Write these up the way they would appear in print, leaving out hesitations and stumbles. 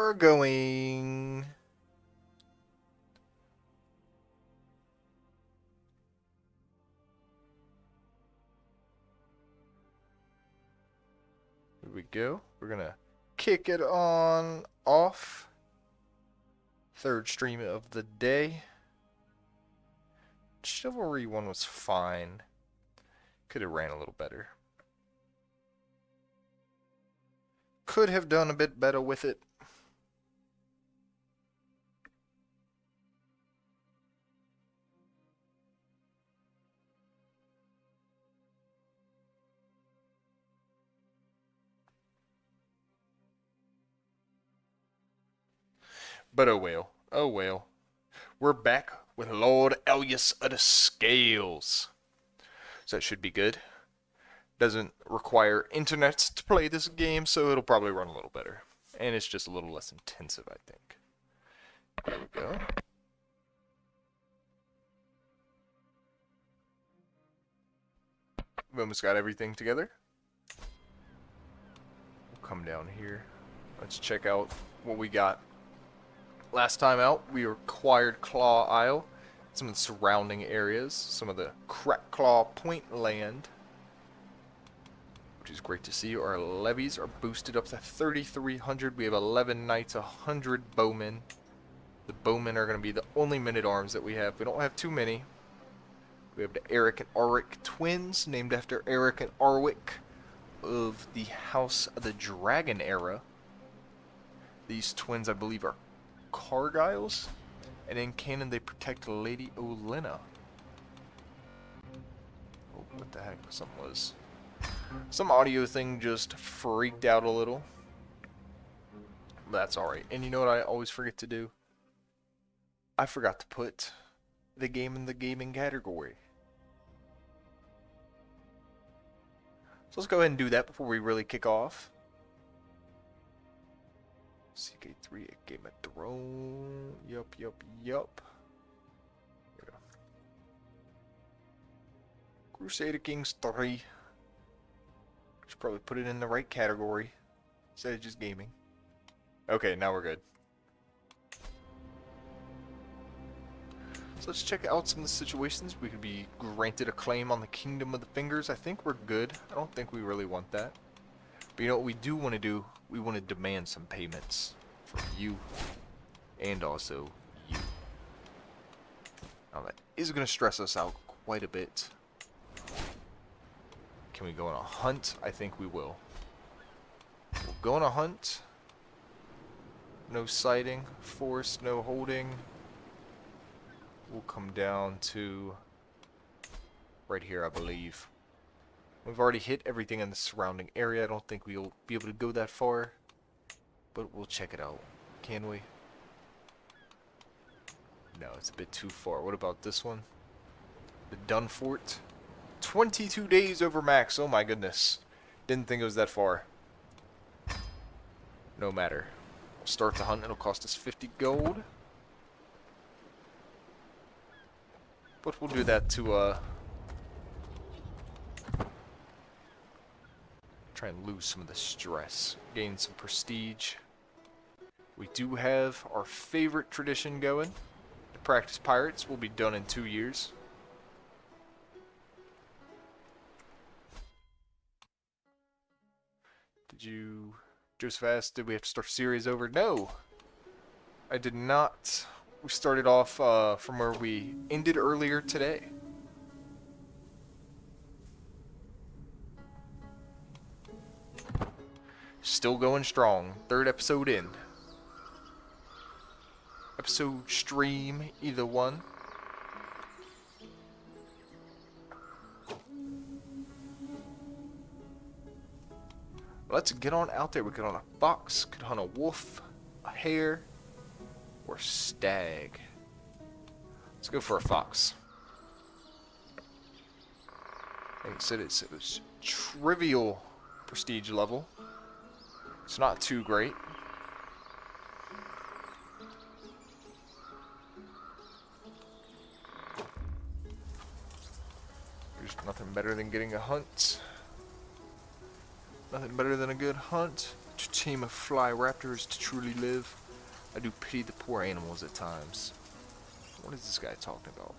are going. Here we go. We're gonna kick it on off. Third stream of the day. Chivalry one was fine. Could have ran a little better. Could have done a bit better with it. But oh well. Oh well. We're back with Lord Elyas of the Scales. So that should be good. Doesn't require internet to play this game, so it'll probably run a little better. And it's just a little less intensive, I think. There we go. We almost got everything together. We'll come down here. Let's check out what we got. Last time out, we acquired Claw Isle, some of the surrounding areas, some of the Crack Claw Point land, which is great to see. Our levies are boosted up to 3,300. We have 11 knights, 100 bowmen. The bowmen are going to be the only men-at-arms that we have. We don't have too many. We have the Eric and Arwick twins, named after Eric and Arwick of the House of the Dragon era. These twins, I believe, are Cargiles, and in canon they protect Lady Olenna. Oh, what the heck? Something was. Some audio thing just freaked out a little. But that's alright. And you know what I always forget to do? I forgot to put the game in the gaming category. So let's go ahead and do that before we really kick off. CK3, a Game of Thrones. Yup. Here we go. Crusader Kings 3. Should probably put it in the right category instead of just gaming. Okay, now we're good. So let's check out some of the situations. We could be granted a claim on the Kingdom of the Fingers. I think we're good. I don't think we really want that. But you know what we do want to do? We want to demand some payments from you and also you. Now that is going to stress us out quite a bit. Can we go on a hunt? I think we will. We'll go on a hunt. No sighting. Force, no holding. We'll come down to right here, I believe. We've already hit everything in the surrounding area. I don't think we'll be able to go that far. But we'll check it out. Can we? No, it's a bit too far. What about this one? The Dunfort. 22 days over max. Oh my goodness. Didn't think it was that far. No matter. We'll start the hunt. It'll cost us 50 gold. But we'll do that to try and lose some of the stress. Gain some prestige. We do have our favorite tradition going. The Practice Pirates will be done in 2 years. Joseph asked, did we have to start series over? No, I did not. We started off from where we ended earlier today. Still going strong. Third episode in. Episode stream, either one. Let's get on out there. We could hunt a fox, could hunt a wolf, a hare, or stag. Let's go for a fox. Like I said, it was trivial prestige level. It's not too great. There's nothing better than getting a hunt. Nothing better than a good hunt. To tame a fly raptor is to truly live. I do pity the poor animals at times. What is this guy talking about?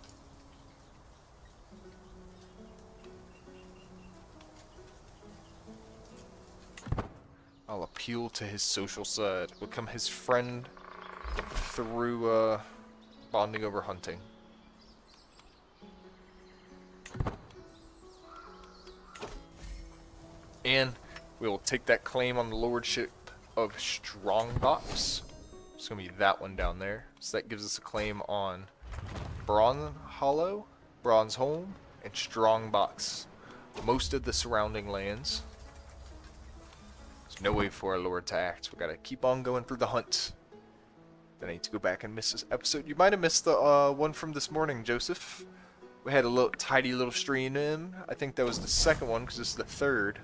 I'll appeal to his social side. Become his friend through bonding over hunting. And we will take that claim on the lordship of Strongbox. It's going to be that one down there. So that gives us a claim on Bronze Hollow, Bronze Home, and Strongbox. Most of the surrounding lands. There's no way for our lord to act. We got to keep on going through the hunt. Then I need to go back and miss this episode. You might have missed the one from this morning, Joseph. We had a little tidy little stream in. I think that was the second one because this is the third.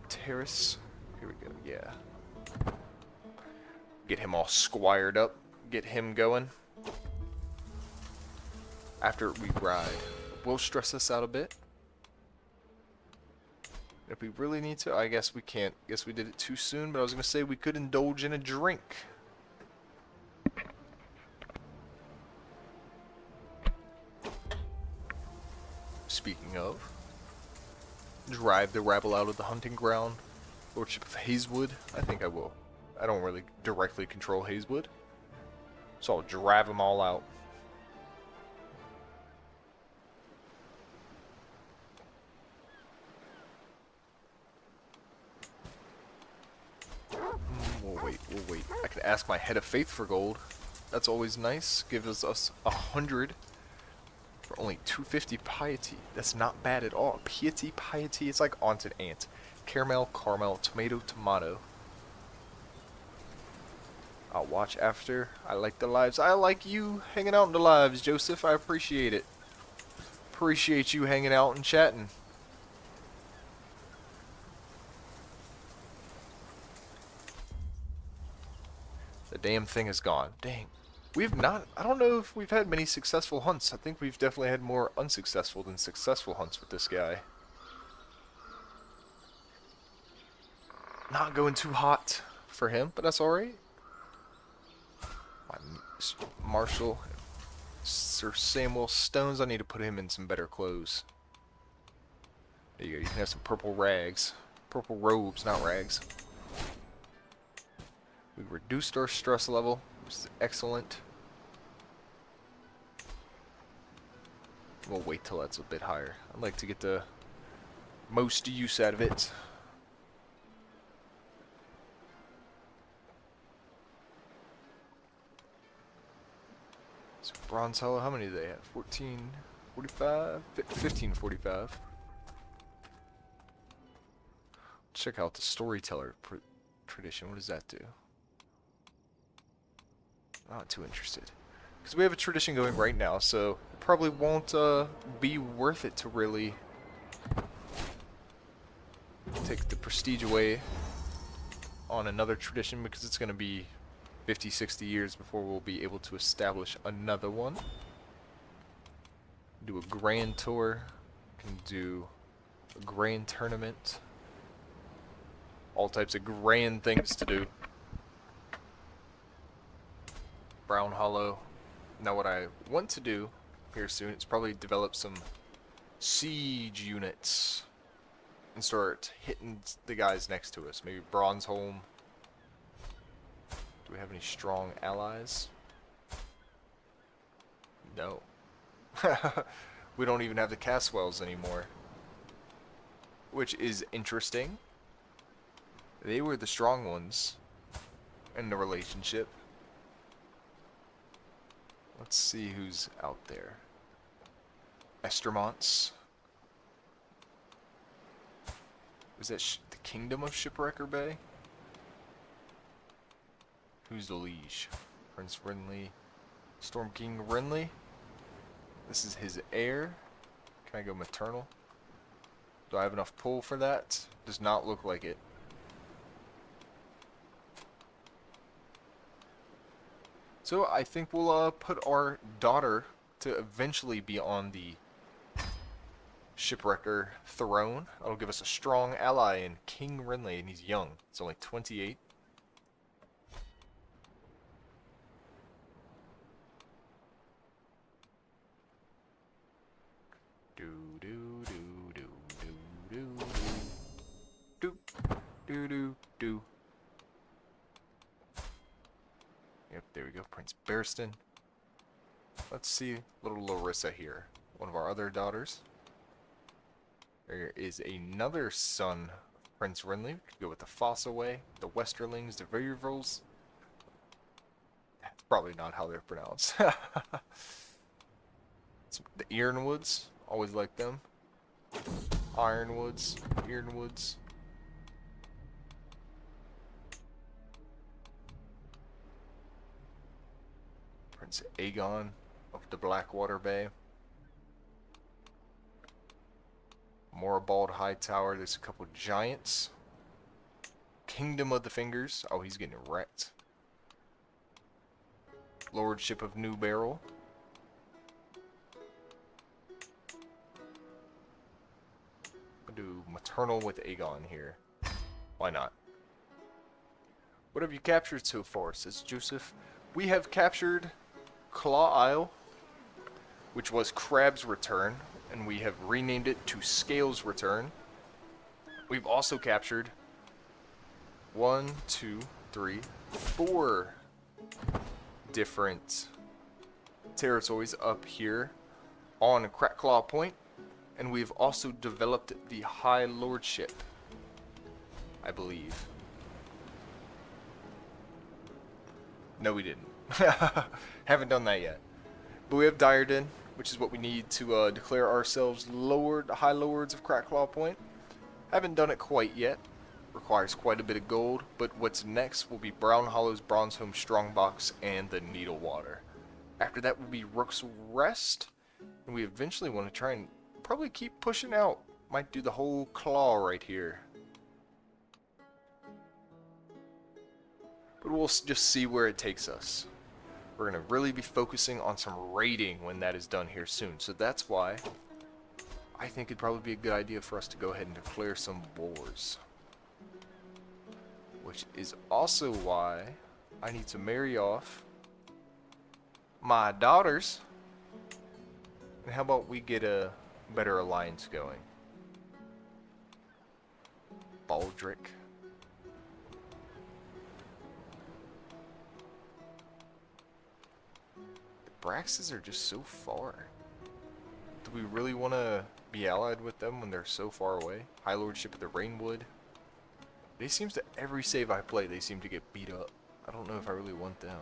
Terrace. Here we go, yeah. Get him all squired up. Get him going. After we ride. Will stress us out a bit. If we really need to, I guess we can't. Guess we did it too soon, but I was going to say we could indulge in a drink. Speaking of, drive the rabble out of the hunting ground. Lordship of Hazewood. I think I will. I don't really directly control Hazewood, so I'll drive them all out. We'll wait. I can ask my head of faith for gold. That's always nice. Gives us 100 for only 250 piety. That's not bad at all. Piety. It's like aunt and aunt. Caramel, tomato, tomato. I'll watch after. I like the lives. I like you hanging out in the lives, Joseph. I appreciate it. Appreciate you hanging out and chatting. The damn thing is gone. Dang. We've not... I don't know if we've had many successful hunts. I think we've definitely had more unsuccessful than successful hunts with this guy. Not going too hot for him, but that's alright. Marshal, Sir Samuel Stones, I need to put him in some better clothes. There you go, you can have some purple rags. Purple robes, not rags. We reduced our stress level, which is excellent. We'll wait till that's a bit higher. I'd like to get the most use out of it. So Bronze Hollow, how many do they have? 1445? 1545. Check out the storyteller tradition. What does that do? Not too interested. Because we have a tradition going right now, so it probably won't be worth it to really take the prestige away on another tradition, because it's going to be 50, 60 years before we'll be able to establish another one. Do a grand tour. Can do a grand tournament. All types of grand things to do. Brown Hollow. Now what I want to do here soon is probably develop some siege units and start hitting the guys next to us. Maybe Bronze Home. Do we have any strong allies? No. We don't even have the Caswells anymore. Which is interesting. They were the strong ones in the relationship. Let's see who's out there. Estermonts. Is that the Kingdom of Shipwrecker Bay? Who's the liege? Prince Renly. Storm King Renly. This is his heir. Can I go maternal? Do I have enough pull for that? Does not look like it. So I think we'll put our daughter to eventually be on the Shipwrecker throne. That'll give us a strong ally in King Renly, and he's young. It's only 28. Do. Yep, there we go. Prince Bearston. Let's see little Larissa here. One of our other daughters. There is another son of Prince Renly. We could go with the Fossaway, the Westerlings, the Valyrians. That's probably not how they're pronounced. The Ironwoods. Always like them. Ironwoods. Ironwoods. Prince Aegon of the Blackwater Bay. Moribald Hightower. There's a couple giants. Kingdom of the Fingers. Oh, he's getting wrecked. Lordship of New Barrel. I'll do maternal with Aegon here. Why not? What have you captured so far? Says Joseph. We have captured Claw Isle, which was Crab's Return, and we have renamed it to Scale's Return. We've also captured 1, 2, 3, 4 different territories up here on Crackclaw Point, and we've also developed the High Lordship, I believe. No, we didn't. Haven't done that yet. But we have Diarden, which is what we need to declare ourselves High Lords of Crackclaw Point. Haven't done it quite yet. Requires quite a bit of gold. But what's next will be Brown Hollow's Bronzeholm Strongbox and the Needlewater. After that will be Rook's Rest. And we eventually want to try and probably keep pushing out. Might do the whole claw right here. But we'll just see where it takes us. We're going to really be focusing on some raiding when that is done here soon. So that's why I think it'd probably be a good idea for us to go ahead and declare some wars. Which is also why I need to marry off my daughters. And how about we get a better alliance going? Baldric. Braxes are just so far. Do we really want to be allied with them when they're so far away? High Lordship of the Rainwood. They seems to, every save I play, they seem to get beat up. I don't know if I really want them.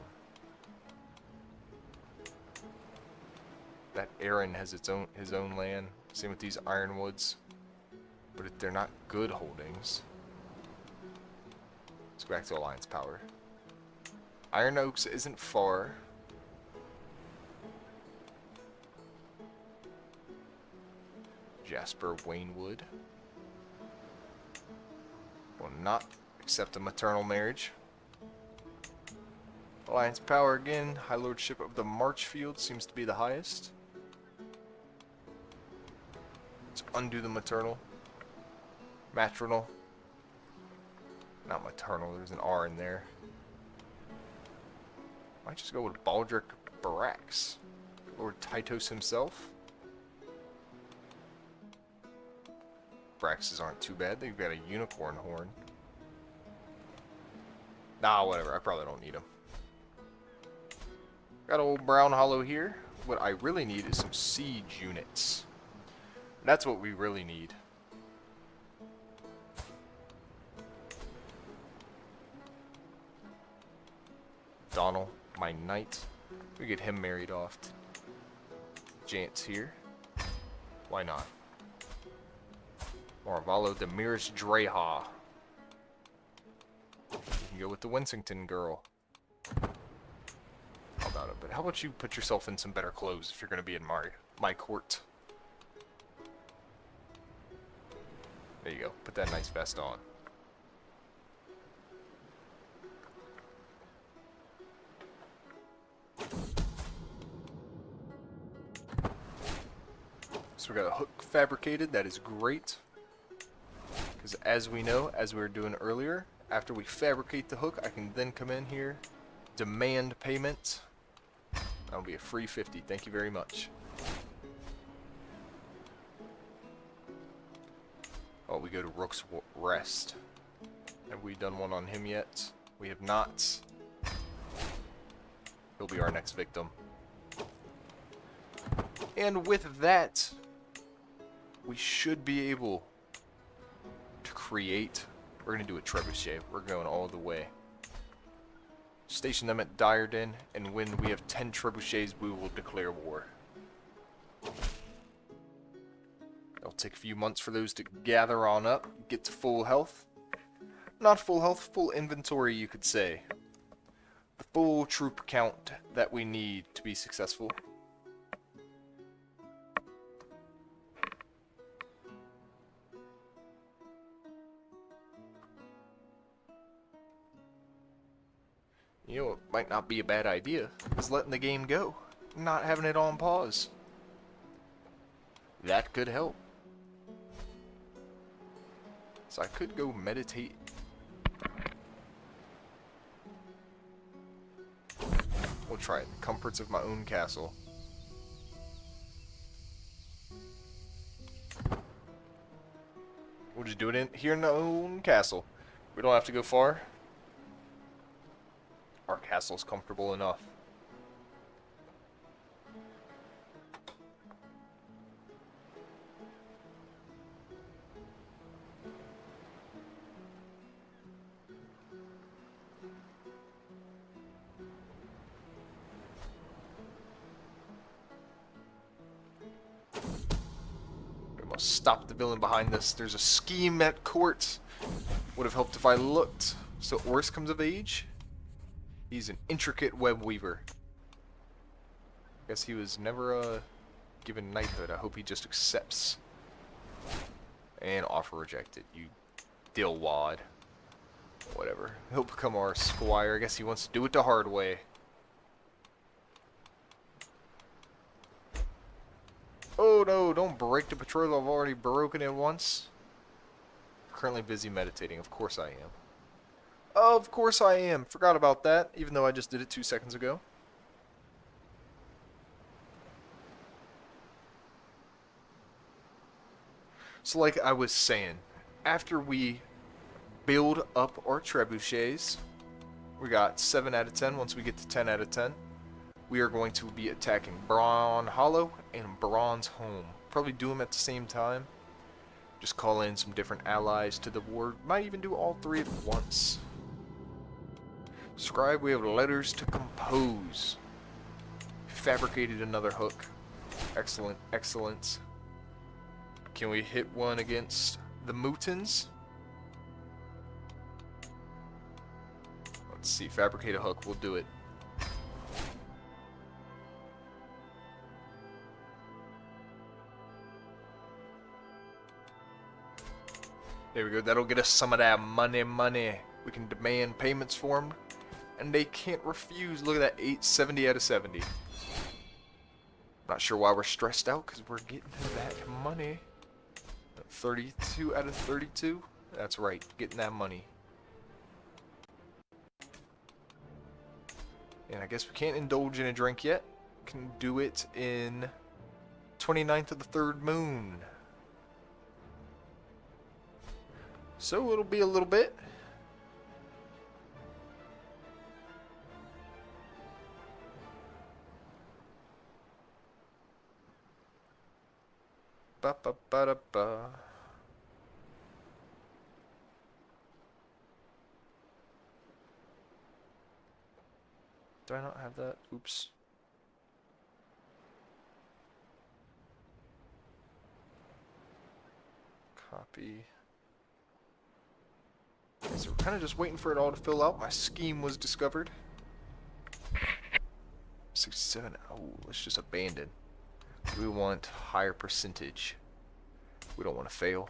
That Aaron has his own land. Same with these Ironwoods. But if they're not good holdings. Let's go back to Alliance Power. Iron Oaks isn't far. Jasper Waynwood will not accept a maternal marriage. Alliance Power again. High Lordship of the Marchfield seems to be the highest. Let's undo the maternal. Maternal. Not maternal, there's an R in there. Might just go with Baldric Barax. Lord Tytos himself. Braxes aren't too bad. They've got a unicorn horn. Nah, whatever. I probably don't need them. Got old Brown Hollow here. What I really need is some siege units. That's what we really need. Donald, my knight. We get him married off to Jance here. Why not? Marvalo Demiris Dreha. You can go with the Winsington girl. How about it? But how about you put yourself in some better clothes if you're going to be in my court? There you go. Put that nice vest on. So we got a hook fabricated. That is great. Because as we know, as we were doing earlier, after we fabricate the hook, I can then come in here, demand payment. That'll be a free 50. Thank you very much. Oh, we go to Rook's Rest. Have we done one on him yet? We have not. He'll be our next victim. And with that, we should be able to create. We're going to do a trebuchet. We're going all the way. Station them at Dyerden, and when we have 10 trebuchets, we will declare war. It'll take a few months for those to gather on up, get to full health. Not full health, full inventory, you could say. The full troop count that we need to be successful. You know, it might not be a bad idea, is letting the game go, not having it on pause. That could help. So I could go meditate. We'll try it. The comforts of my own castle. We'll just do it in here in our own castle. We don't have to go far. Our castle's comfortable enough. We must stop the villain behind us. There's a scheme at court. Would have helped if I looked. So Oris comes of age. He's an intricate web weaver. Guess he was never given knighthood. I hope he just accepts. And offer rejected. You dillwad. Whatever. He'll become our squire. I guess he wants to do it the hard way. Oh no, don't break the betrothal. I've already broken it once. Currently busy meditating. Of course I am. Of course I am. Forgot about that, even though I just did it 2 seconds ago. So like I was saying, after we build up our trebuchets, we got 7 out of 10. Once we get to 10 out of 10, we are going to be attacking Brawn Hollow and Brawn's Home. Probably do them at the same time. Just call in some different allies to the war. Might even do all 3 at once. Scribe, we have letters to compose. Fabricated another hook. Excellent, excellent. Can we hit one against the Mutins? Let's see, fabricate a hook, we'll do it. There we go, that'll get us some of that money. We can demand payments for them. And they can't refuse. Look at that, 70 out of 70. Not sure why we're stressed out, because we're getting that money. 32 out of 32? That's right, getting that money. And I guess we can't indulge in a drink yet. Can do it in 29th of the 3rd moon. So it'll be a little bit. Ba-ba-ba-da-ba. Do I not have that? Oops. Copy. Okay, so we're kind of just waiting for it all to fill out. My scheme was discovered. 67. Oh, let's just abandon. We want higher percentage. We don't want to fail.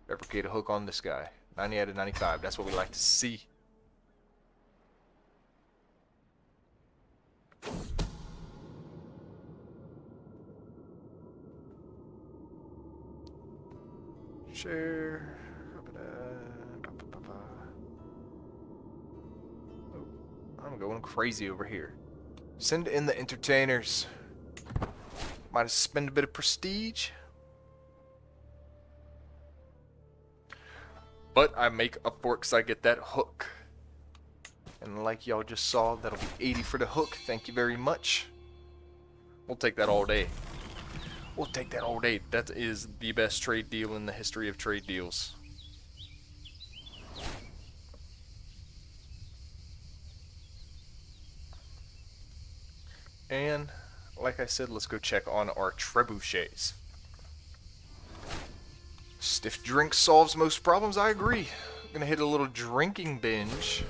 Fabricate a hook on this guy. 90 out of 95. That's what we like to see. Share. Oh, I'm going crazy over here. Send in the entertainers. Might have spent a bit of prestige. But I make up for it because I get that hook. And like y'all just saw, that'll be 80 for the hook. Thank you very much. We'll take that all day. We'll take that all day. That is the best trade deal in the history of trade deals. And, like I said, let's go check on our trebuchets. Stiff drink solves most problems, I agree. I'm gonna hit a little drinking binge.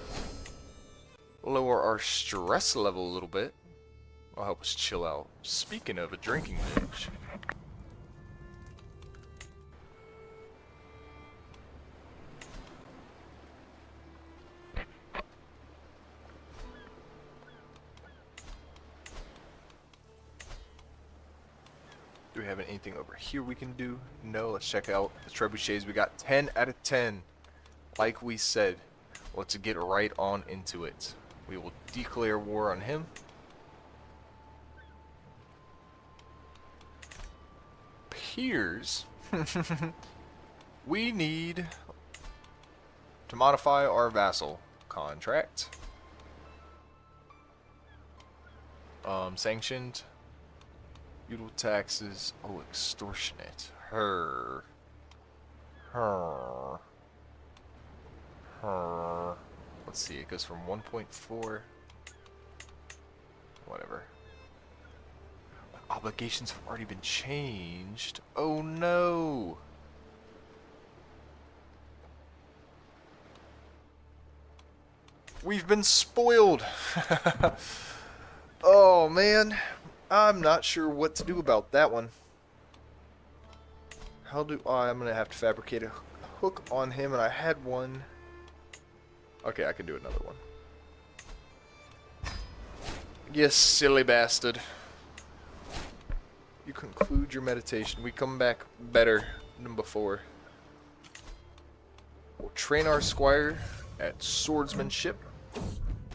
Lower our stress level a little bit. Will help us chill out. Speaking of a drinking binge. Do we have anything over here we can do? No, let's check out the trebuchets. We got 10 out of 10. Like we said, let's get right on into it. We will declare war on him. Appears we need to modify our vassal contract. Sanctioned. Feudal taxes. Oh, extortionate. Her. Let's see, it goes from 1.4. Whatever. Obligations have already been changed. Oh no! We've been spoiled! Oh man. I'm not sure what to do about that one. How do I'm gonna have to fabricate a hook on him, and I had one. Okay, I can do another one. You silly bastard. You conclude your meditation. We come back better than before. We'll train our squire at swordsmanship.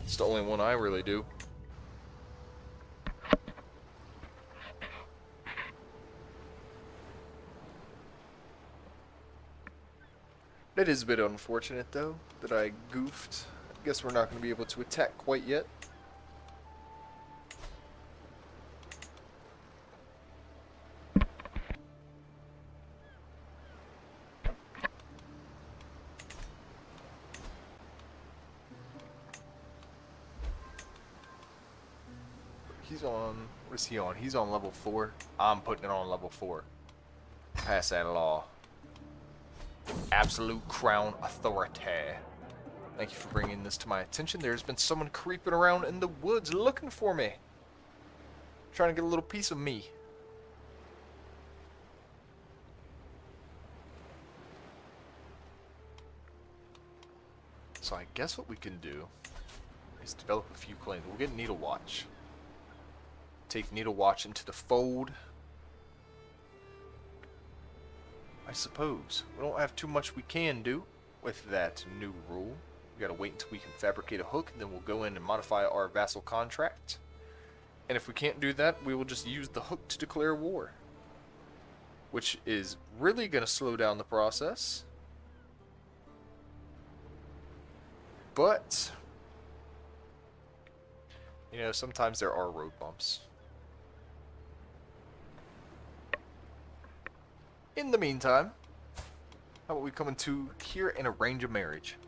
It's the only one I really do. It is a bit unfortunate, though, that I goofed. I guess we're not going to be able to attack quite yet. He's on... What is he on? He's on level 4. I'm putting it on level 4. Pass that law. Absolute crown authority. Thank you for bringing this to my attention. There's been someone creeping around in the woods looking for me. Trying to get a little piece of me. So I guess what we can do is develop a few claims. We'll get Needle Watch. Take Needle Watch into the fold. I suppose. We don't have too much we can do with that new rule. We gotta wait until we can fabricate a hook, and then we'll go in and modify our vassal contract. And if we can't do that, we will just use the hook to declare war. Which is really gonna slow down the process. But, you know, sometimes there are road bumps. In the meantime, how about we come into here in arrange a marriage?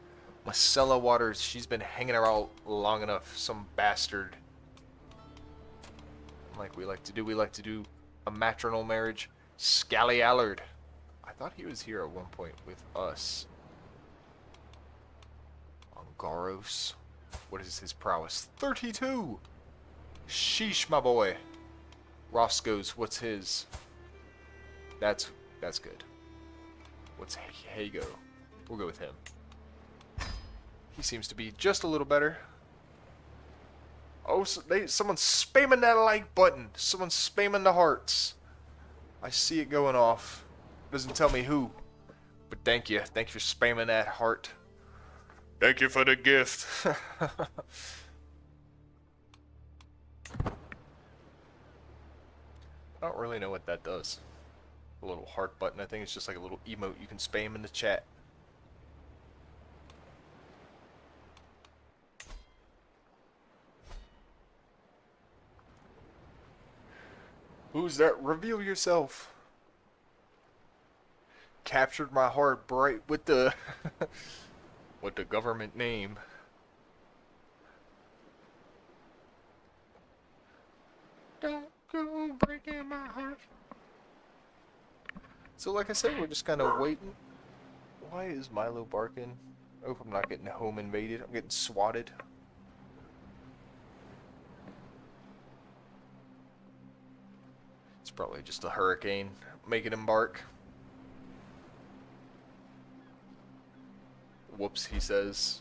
Marcella Waters, she's been hanging around long enough. Some bastard. Like we like to do a maternal marriage. Scally Allard. I thought he was here at one point with us. Angaros. What is his prowess? 32! Sheesh, my boy. Roscoe's, what's his? That's good. What's Hago? We'll go with him. He seems to be just a little better. Oh, so someone's spamming that like button. Someone's spamming the hearts. I see it going off. Doesn't tell me who. But thank you for spamming that heart. Thank you for the gift. I don't really know what that does. A little heart button. I think it's just like a little emote you can spam in the chat. Who's that? Reveal yourself. Captured my heart bright with the with the government name. Don't go breaking my heart. So like I said, we're just kind of waiting. Why is Milo barking? I hope I'm not getting home invaded. I'm getting swatted. It's probably just a hurricane making him bark. Whoops, he says.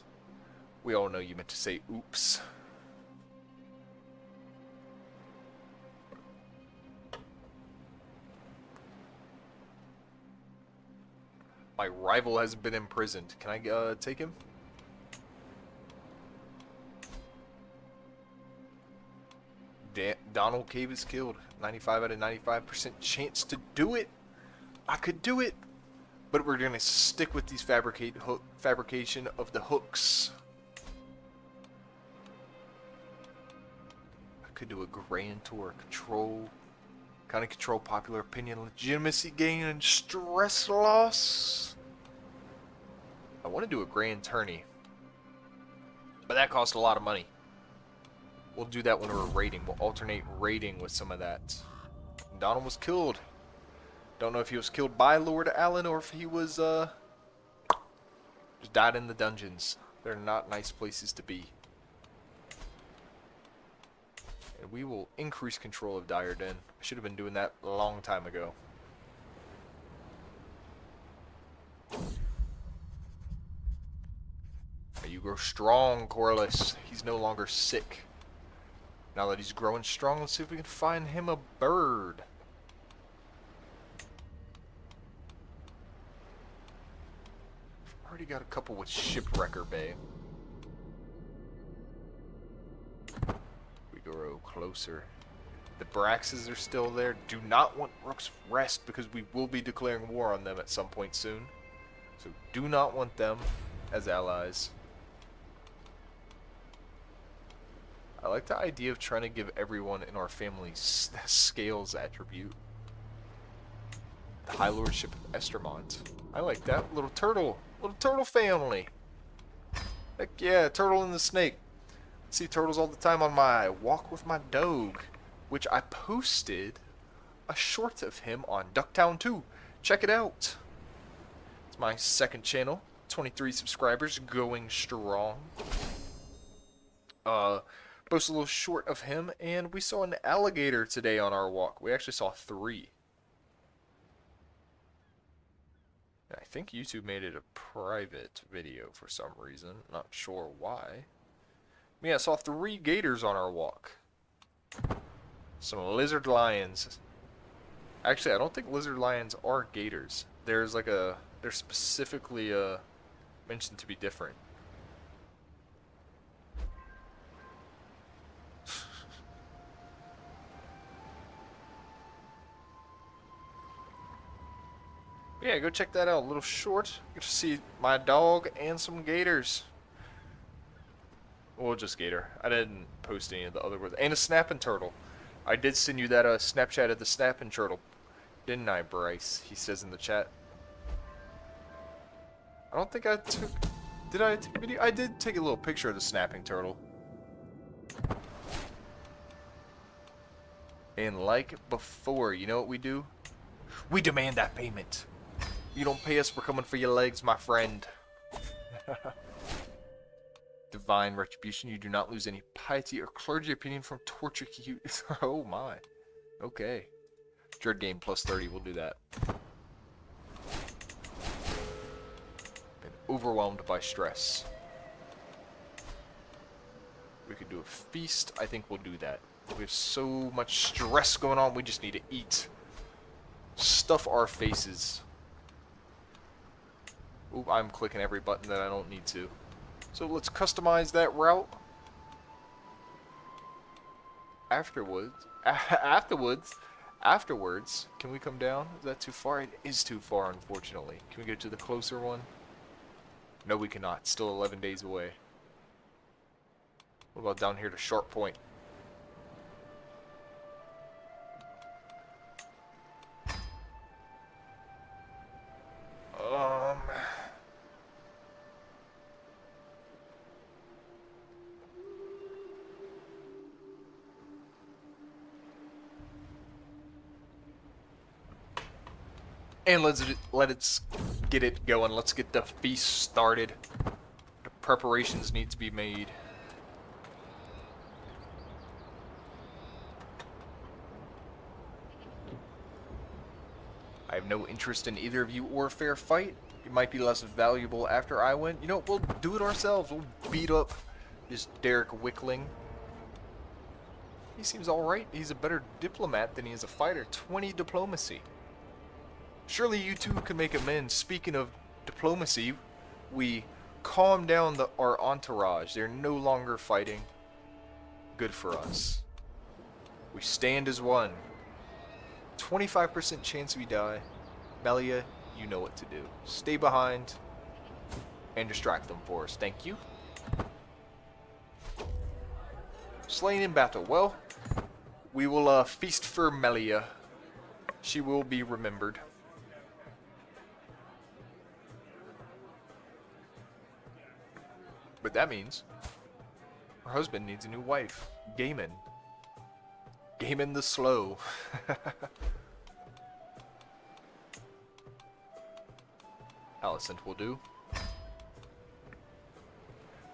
We all know you meant to say oops. My rival has been imprisoned. Can I take him? Donald Cave is killed. 95 out of 95% chance to do it. I could do it. But we're going to stick with these fabrication of the hooks. I could do a grand tour. Control. Kind of control popular opinion. Legitimacy gain and stress loss. I want to do a grand tourney. But that costs a lot of money. We'll do that when we're raiding. We'll alternate raiding with some of that. Donald was killed. Don't know if he was killed by Lord Elyas or if he was, just died in the dungeons. They're not nice places to be. And we will increase control of Dire Den. I should have been doing that a long time ago. You grow strong, Corliss. He's no longer sick. Now that he's growing strong, let's see if we can find him a bird. Already got a couple with Shipwrecker Bay. We grow closer. The Braxes are still there. Do not want Rook's Rest because we will be declaring war on them at some point soon. So do not want them as allies. I like the idea of trying to give everyone in our family scales attribute. The High Lordship of Estermont. I like that. Little turtle family. Heck yeah, turtle and the snake. I see turtles all the time on my walk with my dog, which I posted a short of him on Ducktown 2. Check it out. It's my second channel. 23 subscribers, going strong. Posted a little short of him, and we saw an alligator today on our walk. We actually saw 3. I think YouTube made it a private video for some reason. Not sure why. Yeah, I saw 3 gators on our walk. Some lizard lions. Actually, I don't think lizard lions are gators. There's like they're specifically mentioned to be different. Yeah, go check that out. A little short. Get to see my dog and some gators. Well, just gator. I didn't post any of the other words. And a snapping turtle. I did send you that Snapchat of the snapping turtle. Didn't I, Bryce? He says in the chat. I don't think I took... Did I take a video? I did take a little picture of the snapping turtle. And like before, you know what we do? We demand that payment. You don't pay us, we're coming for your legs, my friend. Divine retribution. You do not lose any piety or clergy opinion from torture. Oh my. Okay. Dread game plus 30. We'll do that. Been overwhelmed by stress. We could do a feast. I think we'll do that. We have so much stress going on. We just need to eat. Stuff our faces. Oop, I'm clicking every button that I don't need to. So let's customize that route. Afterwards, can we come down? Is that too far? It is too far, unfortunately. Can we get to the closer one? No, we cannot. Still 11 days away. What about down here to Sharp Point? And let's get it going. Let's get the feast started. The preparations need to be made. I have no interest in either of you or a fair fight. You might be less valuable after I win. You know, we'll do it ourselves. We'll beat up this Derek Wickling. He seems alright. He's a better diplomat than he is a fighter. 20 diplomacy. Surely you two can make amends. Speaking of diplomacy, we calm down our entourage. They're no longer fighting. Good for us. We stand as one. 25% chance we die. Melia, you know what to do. Stay behind and distract them for us. Thank you. Slain in battle. Well, we will feast for Melia. She will be remembered. But that means her husband needs a new wife. Gaiman. Gaiman the Slow. Alicent will do.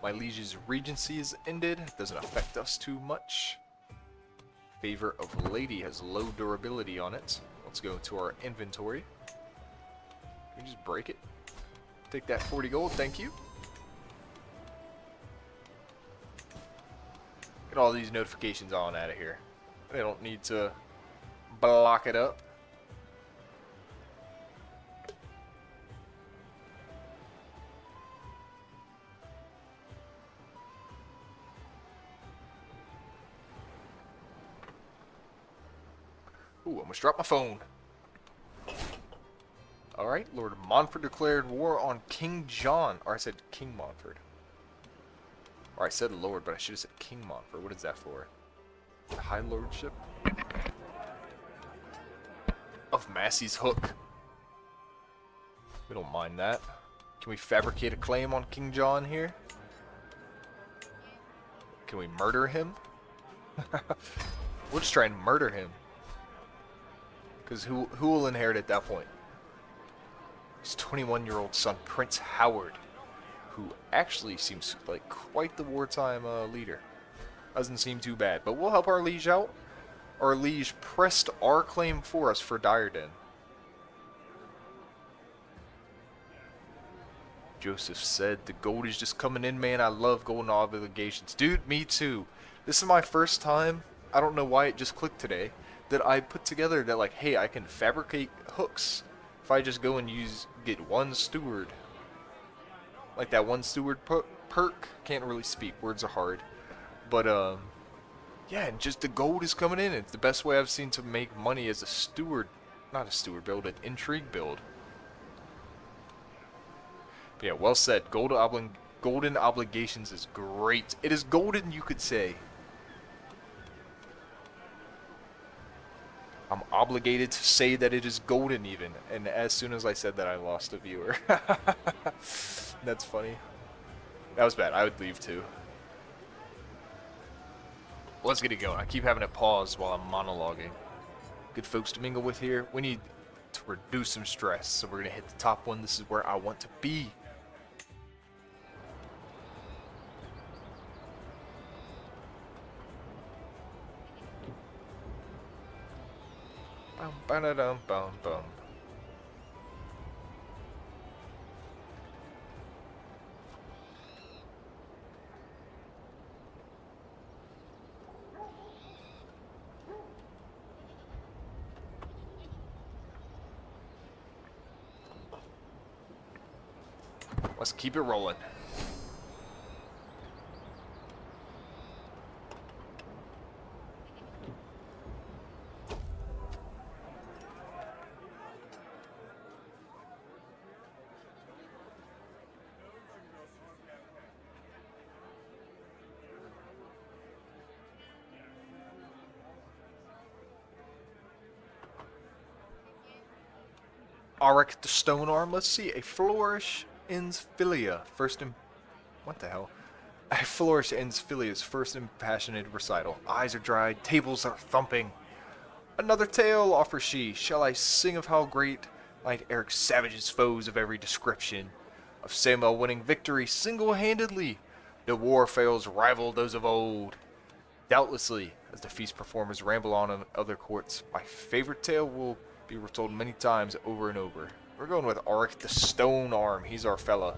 My liege's regency is ended. Doesn't affect us too much. Favor of Lady has low durability on it. Let's go to our inventory. Can we just break it? Take that 40 gold, thank you. Get all these notifications on out of here. They don't need to block it up. Ooh, almost dropped my phone. Alright, Lord Montfort declared war on King John. Or I said King Montfort. Or I said Lord, but I should have said King Montfort. What is that for? High Lordship? Of Massey's Hook. We don't mind that. Can we fabricate a claim on King John here? Can we murder him? We'll just try and murder him. Because who will inherit at that point? His 21-year-old son, Prince Howard, who actually seems like quite the wartime leader. Doesn't seem too bad, but we'll help our liege out. Our liege pressed our claim for us for Diarden. Joseph said, the gold is just coming in, man. I love golden obligations. Dude, me too. This is my first time, I don't know why it just clicked today, that I put together that like, hey, I can fabricate hooks if I just go and get one steward. Like that one steward perk. Can't really speak, words are hard. But yeah, and just the gold is coming in. It's the best way I've seen to make money as a steward. Not a steward build, an intrigue build. But yeah, well said. Golden obligations is great. It is golden, you could say. I'm obligated to say that it is golden even. And as soon as I said that, I lost a viewer. That's funny. That was bad. I would leave too. Let's get it going. I keep having it pause while I'm monologuing. Good folks to mingle with here. We need to reduce some stress. So we're going to hit the top one. This is where I want to be. Bum, ba-da-dum, bum, bum. Let's keep it rolling. Auric the Stone Arm. Let's see. A flourish ends Philia. What the hell? A flourish ends Philia's first impassioned recital. Eyes are dried. Tables are thumping. Another tale, offers she. Shall I sing of how great might Eric savage his foes of every description? Of Samuel winning victory single-handedly. The war fails rival those of old. Doubtlessly, as the feast performers ramble on in other courts, my favorite tale will be retold many times over and over. We're going with Auric the Stone Arm. He's our fella.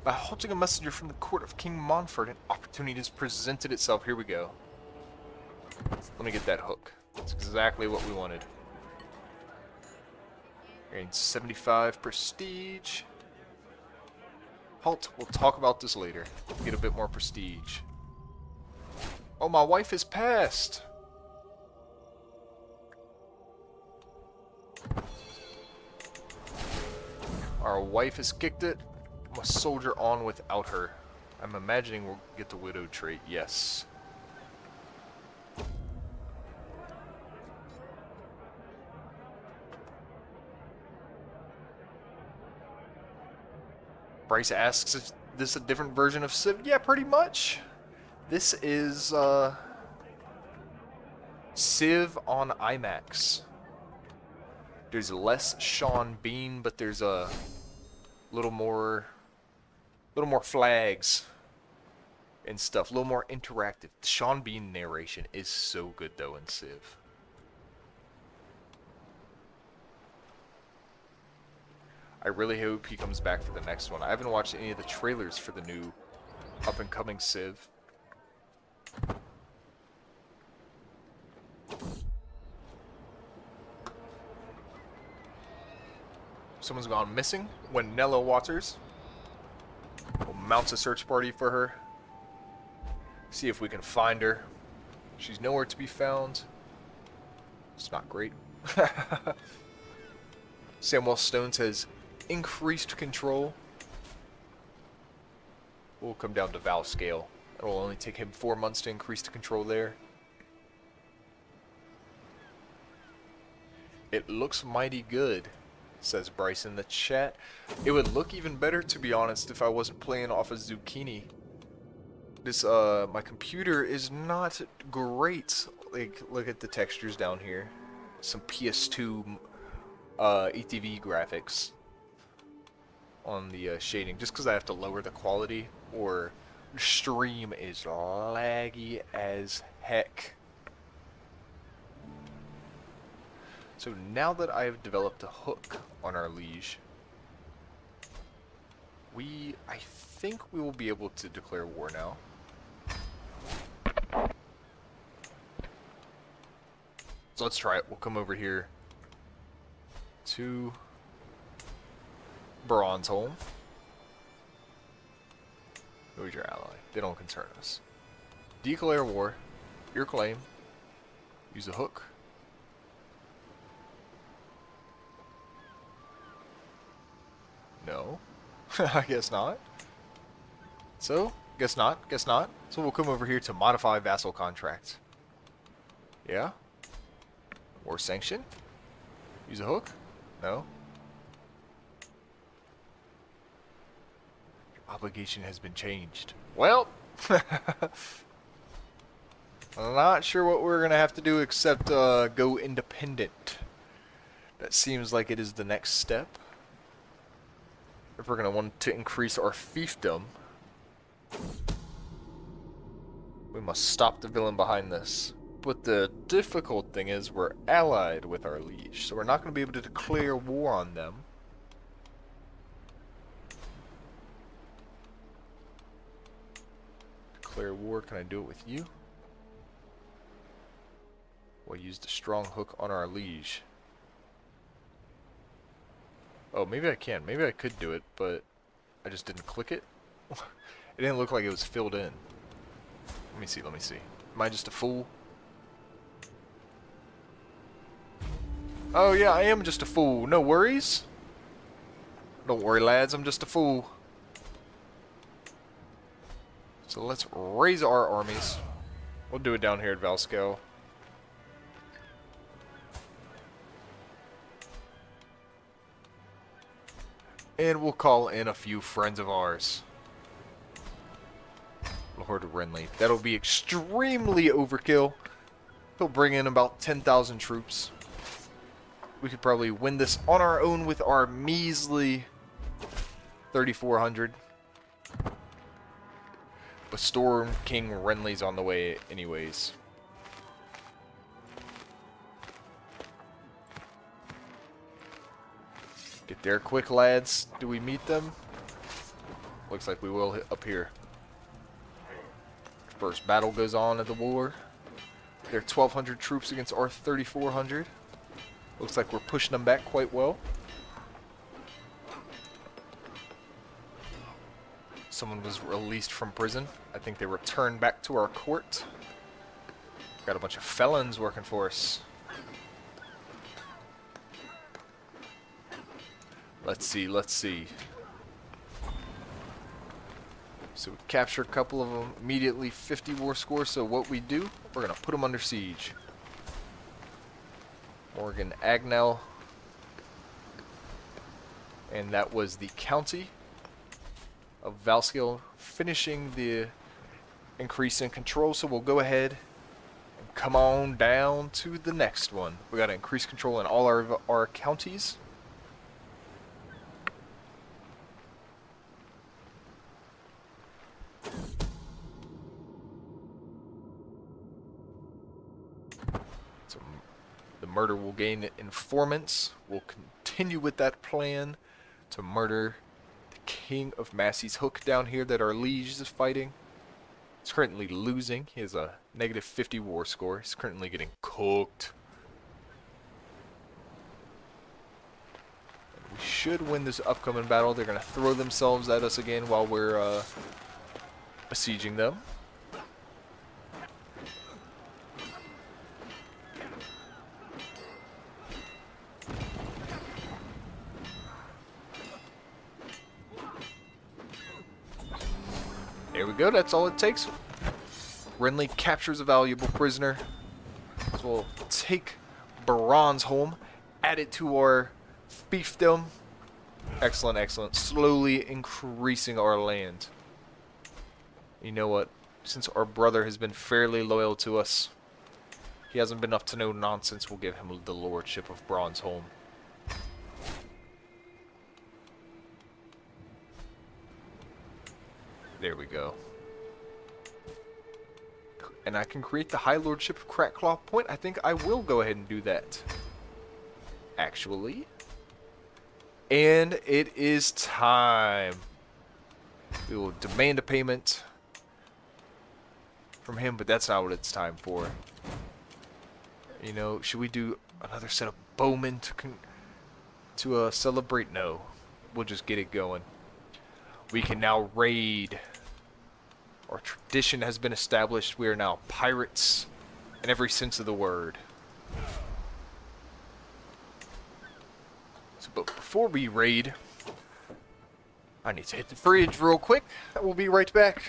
By halting a messenger from the court of King Montfort, an opportunity has presented itself. Here we go. Let me get that hook. That's exactly what we wanted. Gain 75 prestige. Halt, we'll talk about this later. Get a bit more prestige. Oh, my wife has passed! Our wife has kicked it. Must soldier on without her. I'm imagining we'll get the widow trait. Yes. Bryce asks if this is a different version of Civ. Yeah, pretty much. This is Civ on IMAX. There's less Sean Bean, but there's a little more flags and stuff, a little more interactive. The Sean Bean narration is so good though in Civ. I really hope he comes back for the next one. I haven't watched any of the trailers for the new up and coming Civ. Someone's gone missing. When Nella Waters. We'll mount a search party for her. See if we can find her. She's nowhere to be found. It's not great. Samuel Stone says increased control. We'll come down to Val scale. It'll only take him 4 months to increase the control there. It looks mighty good, says Bryce in the chat. It would look even better, to be honest, if I wasn't playing off a zucchini. This my computer is not great. Like, look at the textures down here. Some PS2 ETV graphics on the shading, just because I have to lower the quality, or the stream is laggy as heck. So now that I have developed a hook on our liege, I think we will be able to declare war now. So let's try it. We'll come over here to Bronzeholm. Who's your ally? They don't concern us. Declare war. Your claim. Use a hook. No. I guess not. So, guess not. Guess not. So we'll come over here to modify vassal contract. Yeah? War sanction? Use a hook? No. Your obligation has been changed. Well, I'm not sure what we're going to have to do except go independent. That seems like it is the next step. If we're going to want to increase our fiefdom, we We must stop the villain behind this. But the difficult thing is we're allied with our liege, so we're not going to be able to declare war on them. Declare war, can I do it with you? We'll use the strong hook on our liege. Oh, maybe I can. Maybe I could do it, but I just didn't click it. It didn't look like it was filled in. Let me see, let me see. Am I just a fool? Oh yeah, I am just a fool. No worries. Don't worry, lads, I'm just a fool. So let's raise our armies. We'll do it down here at Valscale. And we'll call in a few friends of ours. Lord Renly. That'll be extremely overkill. He'll bring in about 10,000 troops. We could probably win this on our own with our measly 3,400. But Storm King Renly's on the way anyways. Get there quick, lads. Do we meet them? Looks like we will hit up here. First battle goes on at the war. They're 1,200 troops against our 3,400. Looks like we're pushing them back quite well. Someone was released from prison. I think they returned back to our court. Got a bunch of felons working for us. Let's see, let's see. So we capture a couple of them, immediately 50 war score. So what we do, we're going to put them under siege. Morgan Agnell. And that was the county of Valscale finishing the increase in control. So we'll go ahead and come on down to the next one. We got to increase control in all our counties. So the murder will gain informants. We'll continue with that plan to murder the King of Massey's Hook down here that our liege is fighting. He's currently losing. He has a negative 50 war score. He's currently getting cooked. And we should win this upcoming battle. They're going to throw themselves at us again while we're besieging them. There we go, that's all it takes. Renly captures a valuable prisoner. So we'll take Baron's home, add it to our fiefdom. Excellent, excellent. Slowly increasing our land. You know what? Since our brother has been fairly loyal to us, he hasn't been up to no nonsense, we'll give him the lordship of Bronsholm. There we go. And I can create the High Lordship of Crackclaw Point. I think I will go ahead and do that. Actually. And it is time. We will demand a payment from him, but that's not what it's time for. You know, should we do another set of bowmen to celebrate? No. We'll just get it going. We can now raid. Our tradition has been established. We are now pirates in every sense of the word. So, but before we raid, I need to hit the fridge real quick. We'll be right back.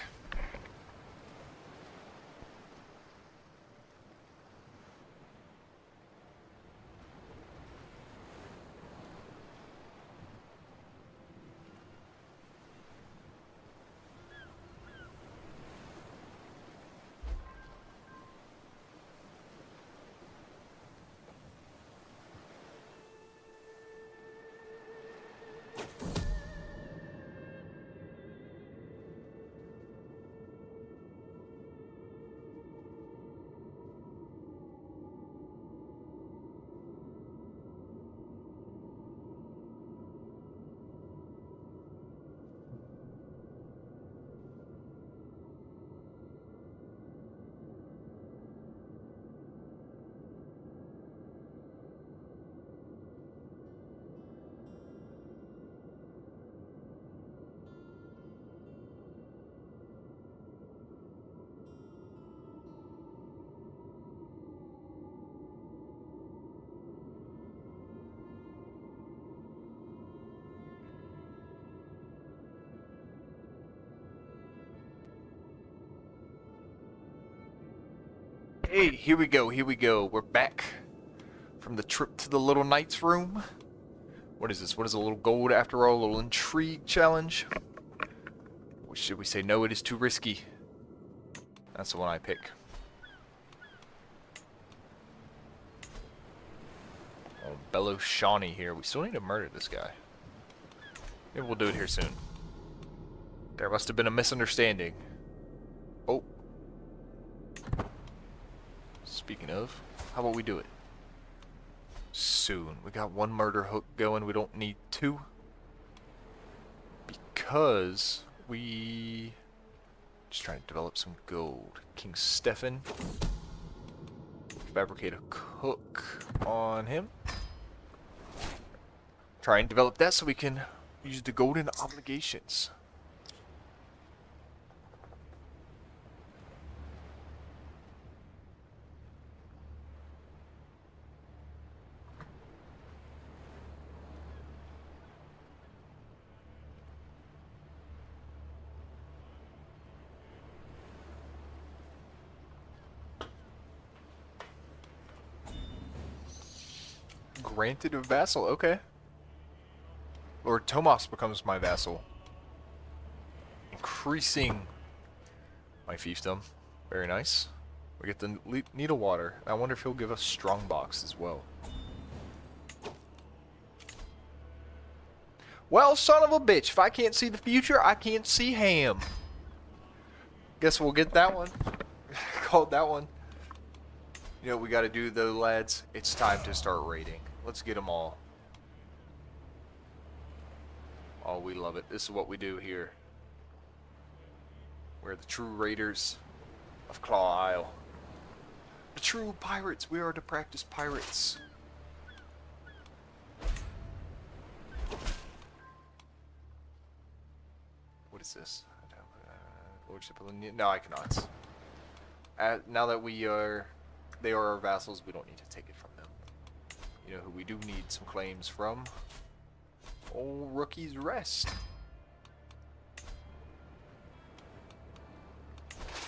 Hey, here we go, here we go. We're back from the trip to the Little Knight's room. What is this? What is a little gold after all? A little intrigue challenge? Or should we say no, it is too risky? That's the one I pick. Oh, Bello Shawnee here. We still need to murder this guy. Maybe we'll do it here soon. There must have been a misunderstanding. Oh. Speaking of, how about we do it? Soon. We got one murder hook going. We don't need two. Because we... just trying to develop some gold. King Stefan. Fabricate a hook on him. Try and develop that so we can use the golden obligations. Granted a vassal, okay. Lord Tomas becomes my vassal. Increasing my fiefdom. Very nice. We get the needle water. I wonder if he'll give us strongbox as well. Well, son of a bitch, if I can't see the future, I can't see ham. Guess we'll get that one. Called that one. You know what we gotta do though, lads? It's time to start raiding. Let's get them all. Oh, we love it. This is what we do here. We're the true raiders of Claw Isle. The true pirates. We are the practiced pirates. What is this? Lordship of Linia? No, I cannot. Now that they are our vassals, we don't need to take it from them. You know who we do need some claims from? Old Rookie's Rest.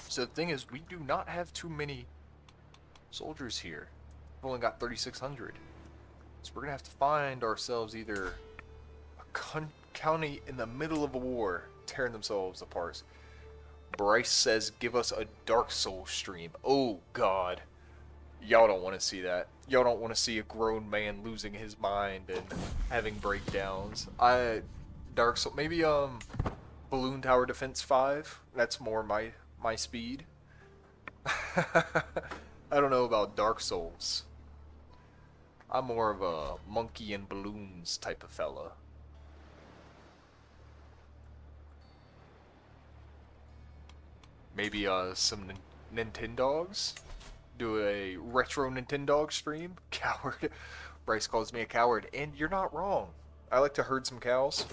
So the thing is, we do not have too many soldiers here. We've only got 3,600. So we're going to have to find ourselves either a county in the middle of a war, tearing themselves apart. Bryce says, give us a Dark Soul stream. Oh, God. Y'all don't want to see that. Y'all don't want to see a grown man losing his mind and having breakdowns. Dark Soul, maybe Balloon Tower Defense 5. That's more my speed. I don't know about Dark Souls. I'm more of a monkey and balloons type of fella. Maybe some Nintendogs? Do a retro Nintendog stream? Coward. Bryce calls me a coward, and you're not wrong. I like to herd some cows.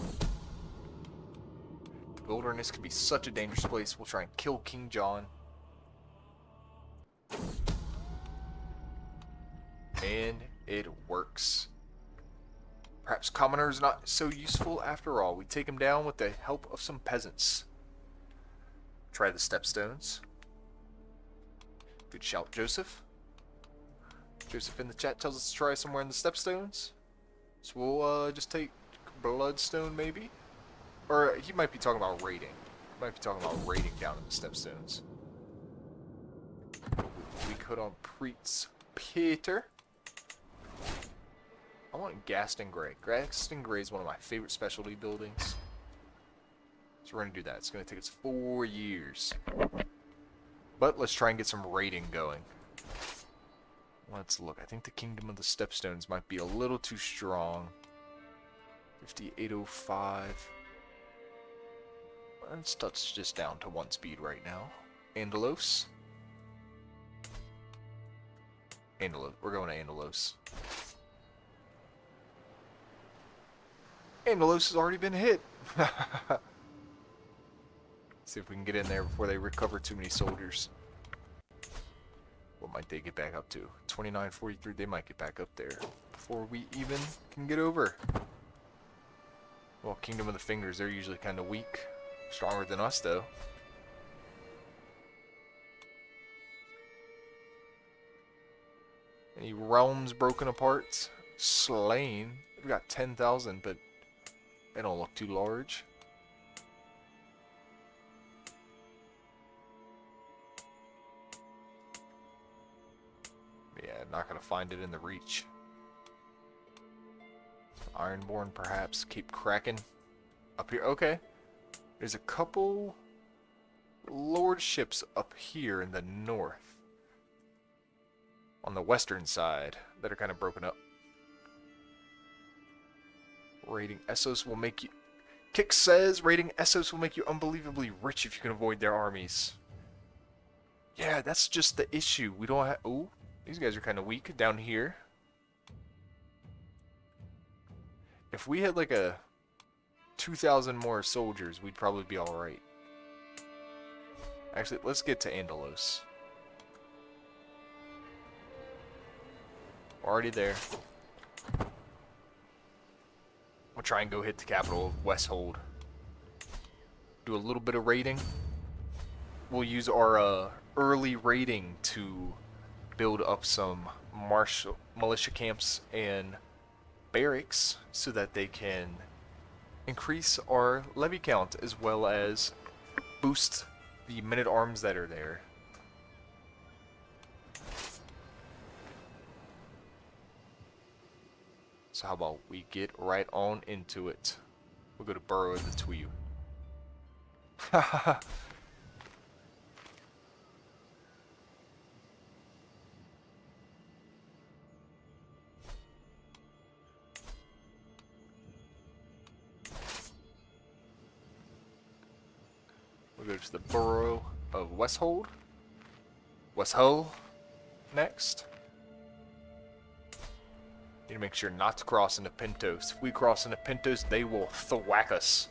The wilderness can be such a dangerous place. We'll try and kill King John. And it works. Perhaps commoners not so useful after all. We take him down with the help of some peasants. Try the stepstones. Good shout, Joseph. Joseph in the chat tells us to try somewhere in the stepstones. So we'll just take Bloodstone maybe? Or he might be talking about raiding. He might be talking about raiding down in the stepstones. We could on Preetz Peter. I want Gaston Gray. Gaston Gray is one of my favorite specialty buildings. So we're going to do that. It's going to take us 4 years. But let's try and get some raiding going. Let's look. I think the Kingdom of the Stepstones might be a little too strong. 5805. Let's touch this down to 1 speed right now. Andalos. Andalos. We're going to Andalos. Andalos has already been hit. See if we can get in there before they recover too many soldiers. What might they get back up to? 2943, they might get back up there before we even can get over. Well, Kingdom of the Fingers, they're usually kind of weak. Stronger than us, though. Any realms broken apart? Slain? We've got 10,000, but they don't look too large. Yeah, not gonna find it in the reach. Ironborn, perhaps. Keep cracking. Up here. Okay. There's a couple lordships up here in the north. On the western side. That are kind of broken up. Raiding Essos will make you... Kick says raiding Essos will make you unbelievably rich if you can avoid their armies. Yeah, that's just the issue. We don't have... Oh, these guys are kind of weak down here. If we had like a 2,000 more soldiers, we'd probably be alright. Actually, let's get to Andalos. We're already there. We'll try and go hit the capital of Westhold. Do a little bit of raiding. We'll use our early raiding to build up some militia camps and barracks so that they can increase our levy count as well as boost the men-at-arms that are there. So how about we get right on into it. We'll go to Burrow of the Tweed. We'll go to the Borough of Westhold. Westhull next. Need to make sure not to cross into Pintos. If we cross into Pintos, they will thwack us.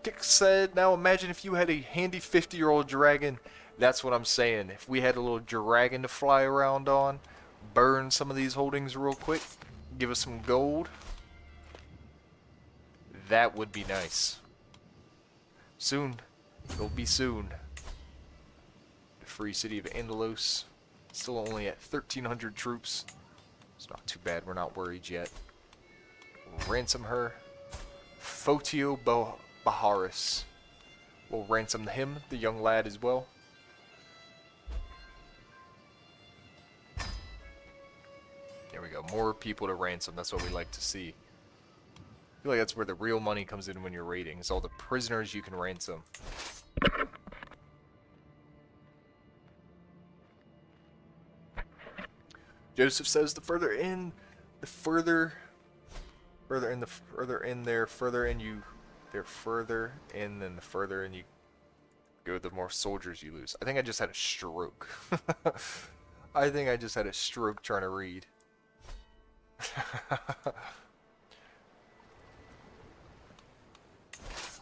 Kick said, now imagine if you had a handy 50-year-old dragon. That's what I'm saying. If we had a little dragon to fly around on, burn some of these holdings real quick, give us some gold, that would be nice. Soon. It'll be soon. The free city of Andalos. Still only at 1,300 troops. It's not too bad. We're not worried yet. We'll ransom her. Photio Baharis. We'll ransom him, the young lad, as well. There we go. More people to ransom. That's what we like to see. I feel like that's where the real money comes in when you're raiding. It's all the prisoners you can ransom. Joseph says the further in, the further in you go, the more soldiers you lose. I think I just had a stroke. I think I just had a stroke trying to read.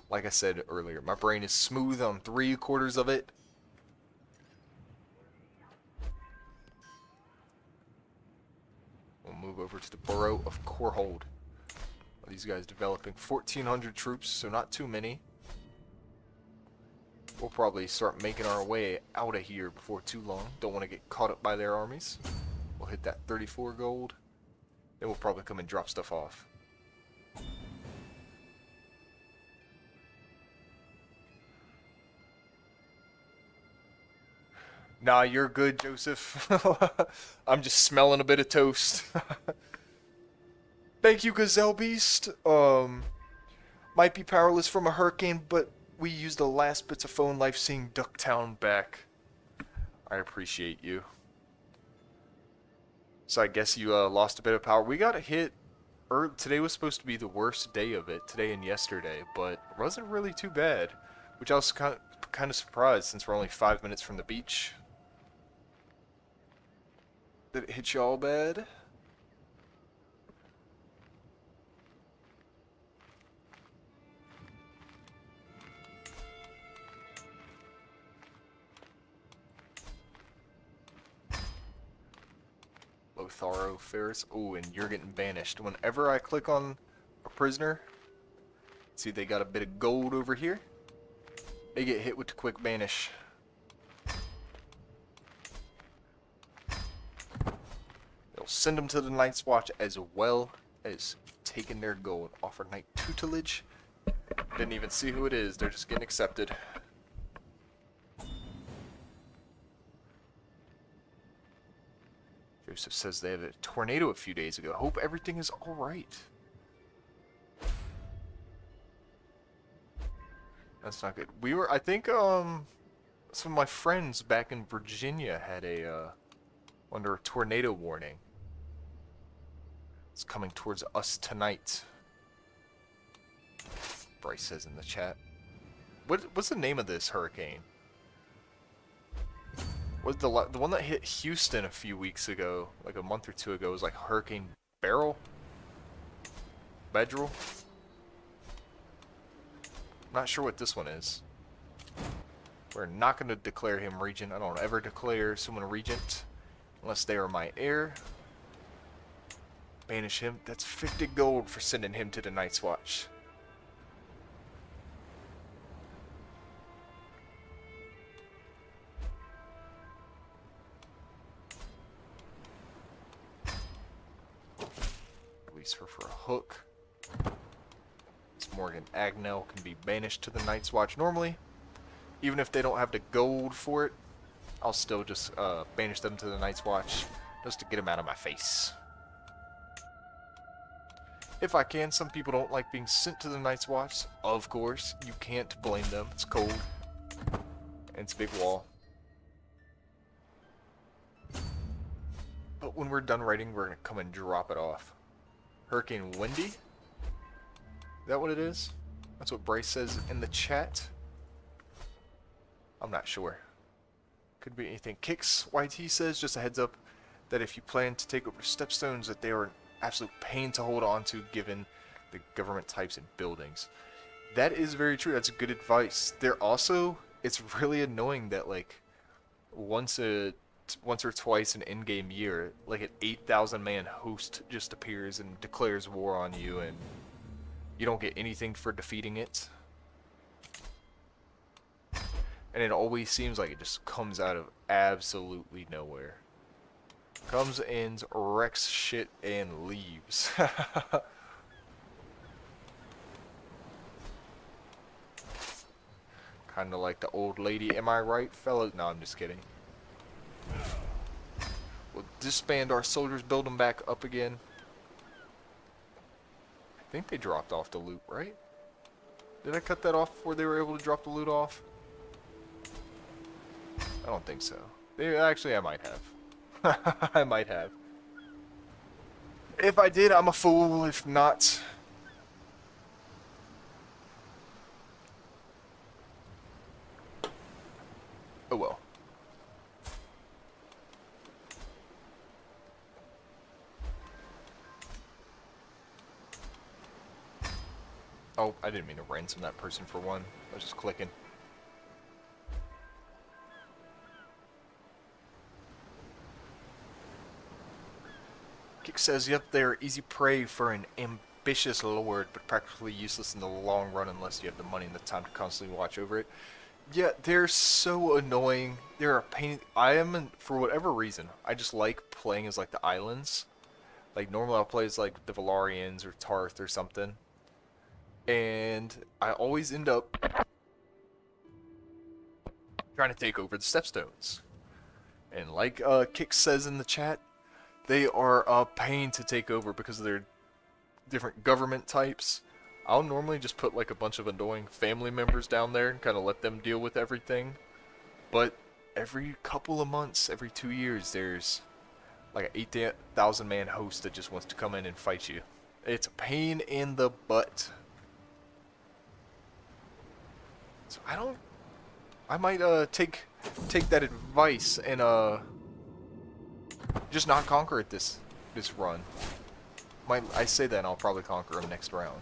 Like I said earlier, my brain is smooth on 3/4 of it. We'll move over to the Borough of Korhold. These guys developing 1,400 troops, so not too many. We'll probably start making our way out of here before too long. Don't want to get caught up by their armies. We'll hit that 34 gold. Then we'll probably come and drop stuff off. Nah, you're good, Joseph. I'm just smelling a bit of toast. Thank you, Gazelle Beast. Might be powerless from a hurricane, but we used the last bits of phone life seeing Ducktown back. I appreciate you. So I guess you lost a bit of power. We got hit. Today was supposed to be the worst day of it, today and yesterday, but it wasn't really too bad. Which I was kind of surprised since we're only 5 minutes from the beach. Did it hit you all bad? Lotharo Ferris. Oh, and you're getting banished. Whenever I click on a prisoner, see they got a bit of gold over here. They get hit with the quick banish. We'll send them to the Night's Watch as well as taking their gold. Offer knight tutelage. Didn't even see who it is. They're just getting accepted. Joseph says they had a tornado a few days ago. Hope everything is alright. That's not good. We were, I think, some of my friends back in Virginia had a, under a tornado warning. It's coming towards us tonight. Bryce says in the chat. What's the name of this hurricane? Was the one that hit Houston a few weeks ago, like a month or two ago, was like Hurricane Beryl? Bedrell? Not sure what this one is. We're not going to declare him regent. I don't ever declare someone regent unless they are my heir. Banish him. That's 50 gold for sending him to the Night's Watch. Release her for a hook. Morgan Agnell can be banished to the Night's Watch normally. Even if they don't have the gold for it, I'll still just banish them to the Night's Watch just to get them out of my face. If I can. Some people don't like being sent to the Night's Watch. Of course, you can't blame them. It's cold. And it's a big wall. But when we're done writing, we're going to come and drop it off. Hurricane Wendy? Is that what it is? That's what Bryce says in the chat. I'm not sure. Could be anything. Kicks YT says, just a heads up, that if you plan to take over stepstones, that they are an absolute pain to hold on to given the government types and buildings. That is very true. That's good advice. They're also, it's really annoying that like once or twice an in-game year, like an 8,000 man host just appears and declares war on you, and you don't get anything for defeating it. And it always seems like it just comes out of absolutely nowhere. Comes in, wrecks shit, and leaves. Kinda like the old lady, am I right, fellas? No, I'm just kidding. We'll disband our soldiers, build them back up again. I think they dropped off the loot, right? Did I cut that off before they were able to drop the loot off? I don't think so. Actually, I might have. I might have. If I did, I'm a fool. If not... oh well. Oh, I didn't mean to ransom that person for one. I was just clicking. Kick says, yep, they are easy prey for an ambitious lord, but practically useless in the long run unless you have the money and the time to constantly watch over it. Yeah, they're so annoying. They're a pain. For whatever reason, I just like playing as like the islands. Like normally I'll play as like the Valyrians or Tarth or something. And I always end up trying to take over the stepstones. And like Kick says in the chat, they are a pain to take over because of their different government types. I'll normally just put like a bunch of annoying family members down there and kind of let them deal with everything. But every couple of months, every 2 years, there's like an 8,000 man host that just wants to come in and fight you. It's a pain in the butt. So I might take that advice and just not conquer it this run. I say that and I'll probably conquer them next round.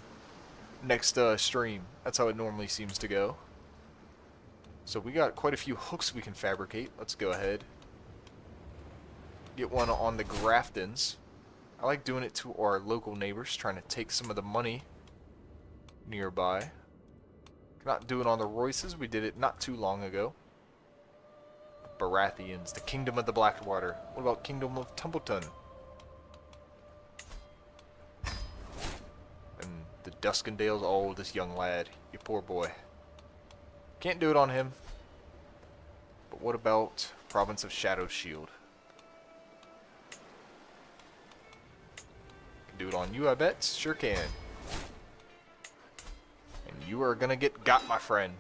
Next stream. That's how it normally seems to go. So we got quite a few hooks we can fabricate. Let's go ahead. Get one on the Graftons. I like doing it to our local neighbors, trying to take some of the money nearby. Not do it on the Royces. We did it not too long ago. Baratheons, the Kingdom of the Blackwater. What about Kingdom of Tumbleton? Duskendales. Oh, this young lad. You poor boy. Can't do it on him. But what about Province of Shadow Shield? Can do it on you, I bet. Sure can. And you are gonna get got, my friend.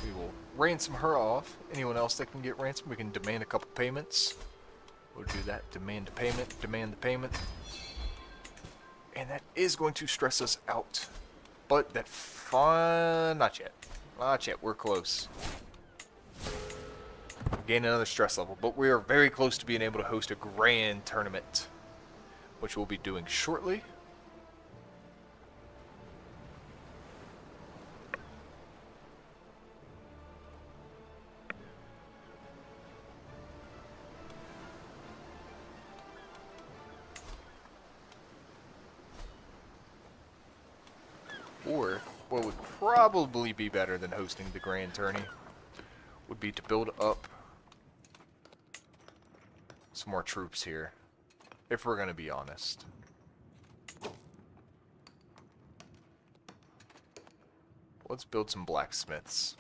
We will ransom her off. Anyone else that can get ransomed, we can demand a couple payments. We'll do that. Demand the payment. Demand the payment. And that is going to stress us out. But that fun... Not yet. Not yet. We're close. Gain another stress level. But we are very close to being able to host a grand tournament, which we'll be doing shortly. Or, what would probably be better than hosting the Grand Tourney would be to build up some more troops here, if we're going to be honest. Let's build some blacksmiths.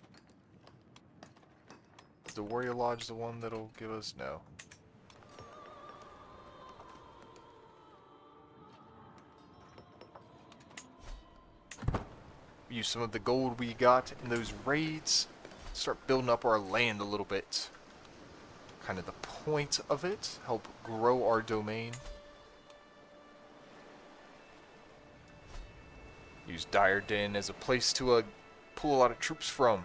Is the Warrior Lodge the one that'll give us? No. Use some of the gold we got in those raids. Start building up our land a little bit. Kind of the point of it. Help grow our domain. Use Dire Den as a place to pull a lot of troops from.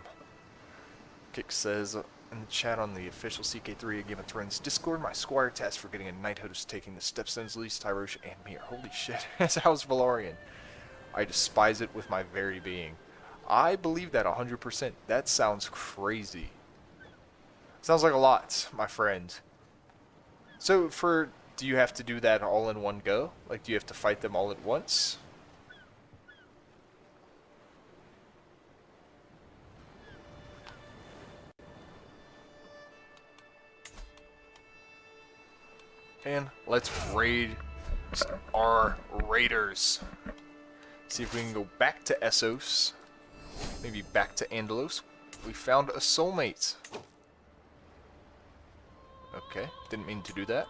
Kick says in the chat on the official CK3 Game of Thrones Discord, my squire tasked for getting a knighthood is taking the Stepstones, Lys, Tyrosh, and Mir. Holy shit, that's House Valyrian. I despise it with my very being. I believe that 100%. That sounds crazy. Sounds like a lot, my friend. So do you have to do that all in one go? Like, do you have to fight them all at once? And let's raid our raiders. See if we can go back to Essos. Maybe back to Andalos. We found a soulmate. Okay, didn't mean to do that.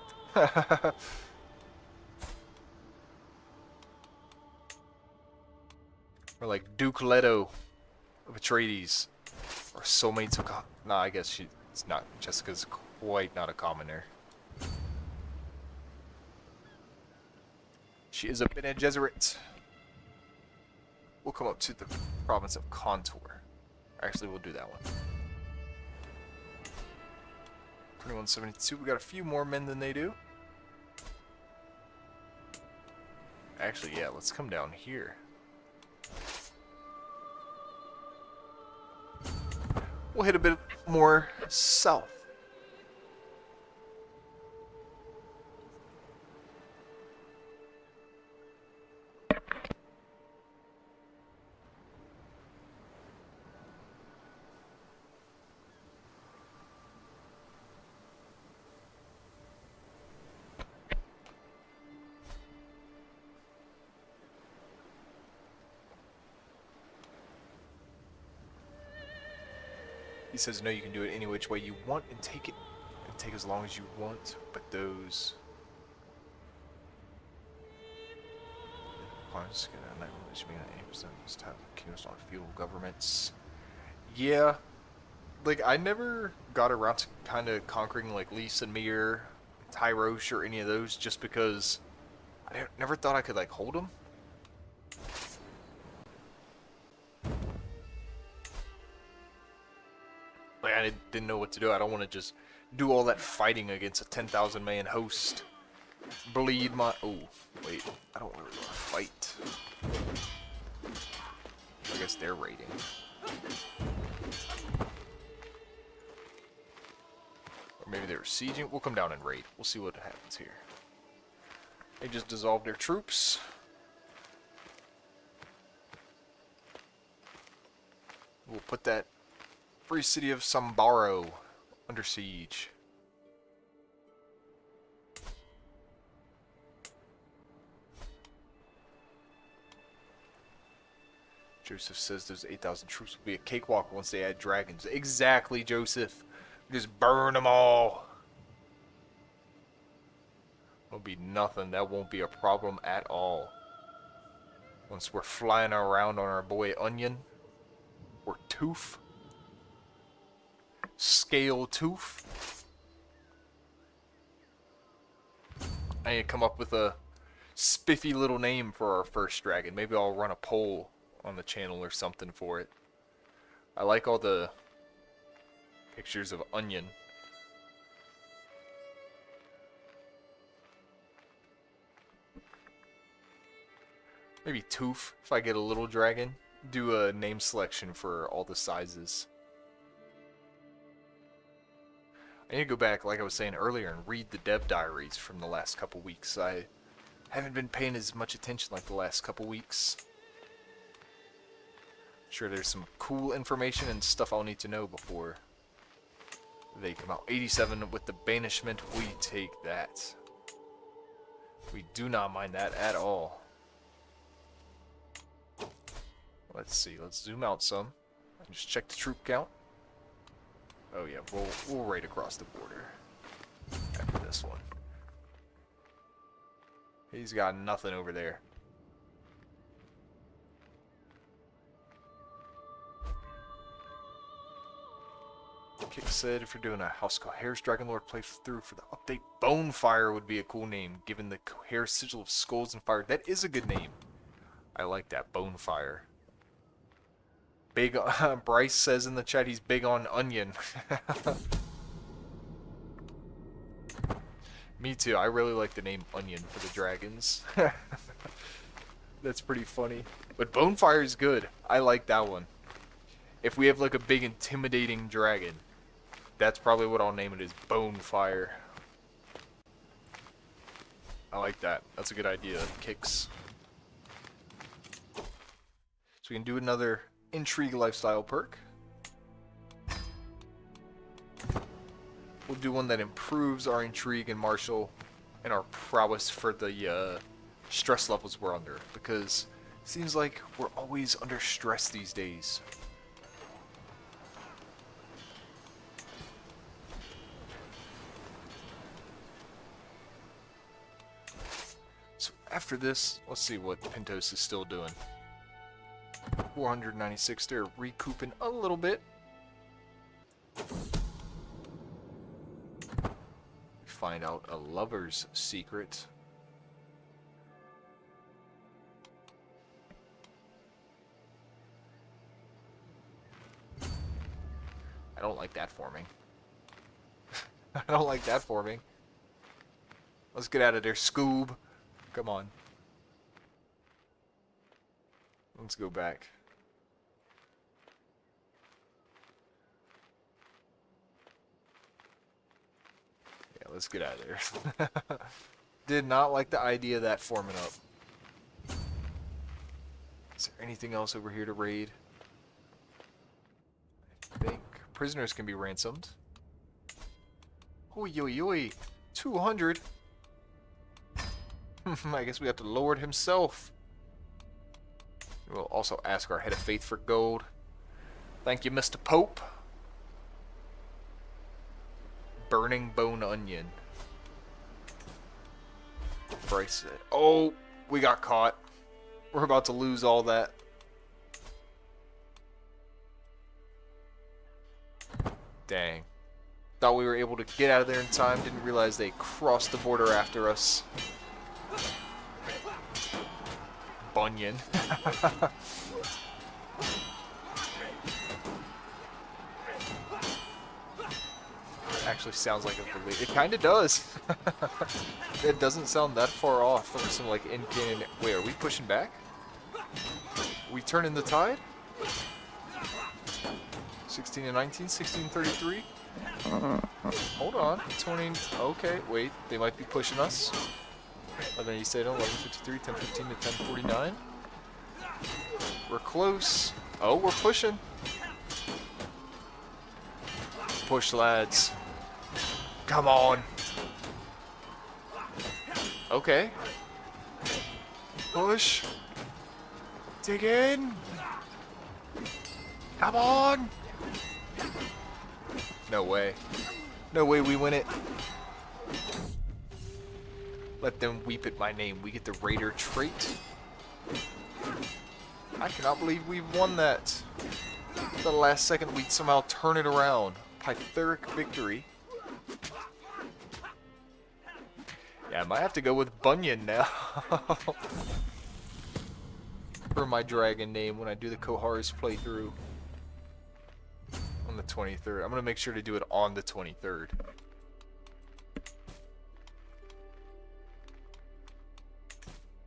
We're like Duke Leto of Atreides. Or soulmates of... Nah, I guess it's not. Jessica's quite not a commoner. She is a Bene Gesserit. We'll come up to the province of Contour. Actually, we'll do that one. 2172. We got a few more men than they do. Actually, yeah, let's come down here. We'll hit a bit more south. He says, no, you can do it any which way you want and take as long as you want, but those... feudal governments. Yeah, like, I never got around to kind of conquering, like, Lys and Mir, Tyrosh, or any of those, just because I never thought I could, like, hold them. Like, I didn't know what to do. I don't want to just do all that fighting against a 10,000 man host. Bleed my... Oh, wait. I don't really want to fight. I guess guess they're raiding. Or maybe they're sieging. We'll come down and raid. We'll see what happens here. They just dissolved their troops. We'll put that free city of Sambaro under siege. Joseph says those 8,000 troops will be a cakewalk once they add dragons. Exactly, Joseph. Just burn them all. It'll be nothing. That won't be a problem at all. Once we're flying around on our boy Onion. Or Tooth. Scale Tooth. I need to come up with a spiffy little name for our first dragon. Maybe I'll run a poll on the channel or something for it. I like all the pictures of Onion. Maybe Tooth, if I get a little dragon. Do a name selection for all the sizes. I need to go back, like I was saying earlier, and read the dev diaries from the last couple weeks. I haven't been paying as much attention like the last couple weeks. Sure, there's some cool information and stuff I'll need to know before they come out. 87 with the banishment, we take that. We do not mind that at all. Let's see, let's zoom out some. Just check the troop count. Oh yeah, we'll raid across the border after this one. He's got nothing over there. Kick said if you're doing a House Cohair's Dragonlord playthrough for the update, Bonefire would be a cool name, given the Cohair sigil of skulls and fire. That is a good name. I like that, Bonefire. Big, Bryce says in the chat he's big on Onion. Me too, I really like the name Onion for the dragons. That's pretty funny. But Bonefire is good. I like that one. If we have like a big intimidating dragon, that's probably what I'll name it, is Bonefire. I like that. That's a good idea. Kicks. So we can do another Intrigue Lifestyle perk. We'll do one that improves our Intrigue and Martial and our prowess for the stress levels we're under. Because it seems like we're always under stress these days. So after this, let's see what Pintos is still doing. 496, they're recouping a little bit. Find out a lover's secret. I don't like that forming. I don't like that forming. Let's get out of there, Scoob. Come on. Let's go back. Yeah, let's get out of there. Did not like the idea of that forming up. Is there anything else over here to raid? I think prisoners can be ransomed. Oi, oi, oi. 200? I guess we got the Lord himself. We'll also ask our head of faith for gold. Thank you, Mr. Pope. Burning bone onion. Bryce said, oh, we got caught. We're about to lose all that. Dang. Thought we were able to get out of there in time. Didn't realize they crossed the border after us. Bunyan. Actually sounds like a Valyrian. It kind of does. It doesn't sound that far off from some like in-canon. Wait, are we pushing back? We turning the tide? 16 and 19, 1633. Hold on, 20. Okay, wait, they might be pushing us. 1187, 1153, 1015 to 1049. We're close. Oh, we're pushing. Push, lads. Come on. Okay. Push. Dig in. Come on. No way. No way we win it. Let them weep at my name. We get the Raider trait. I cannot believe we've won that. The last second we somehow turn it around. Pytheric victory. Yeah, I might have to go with Bunyan now. For my dragon name when I do the Koharis playthrough. On the 23rd. I'm going to make sure to do it on the 23rd.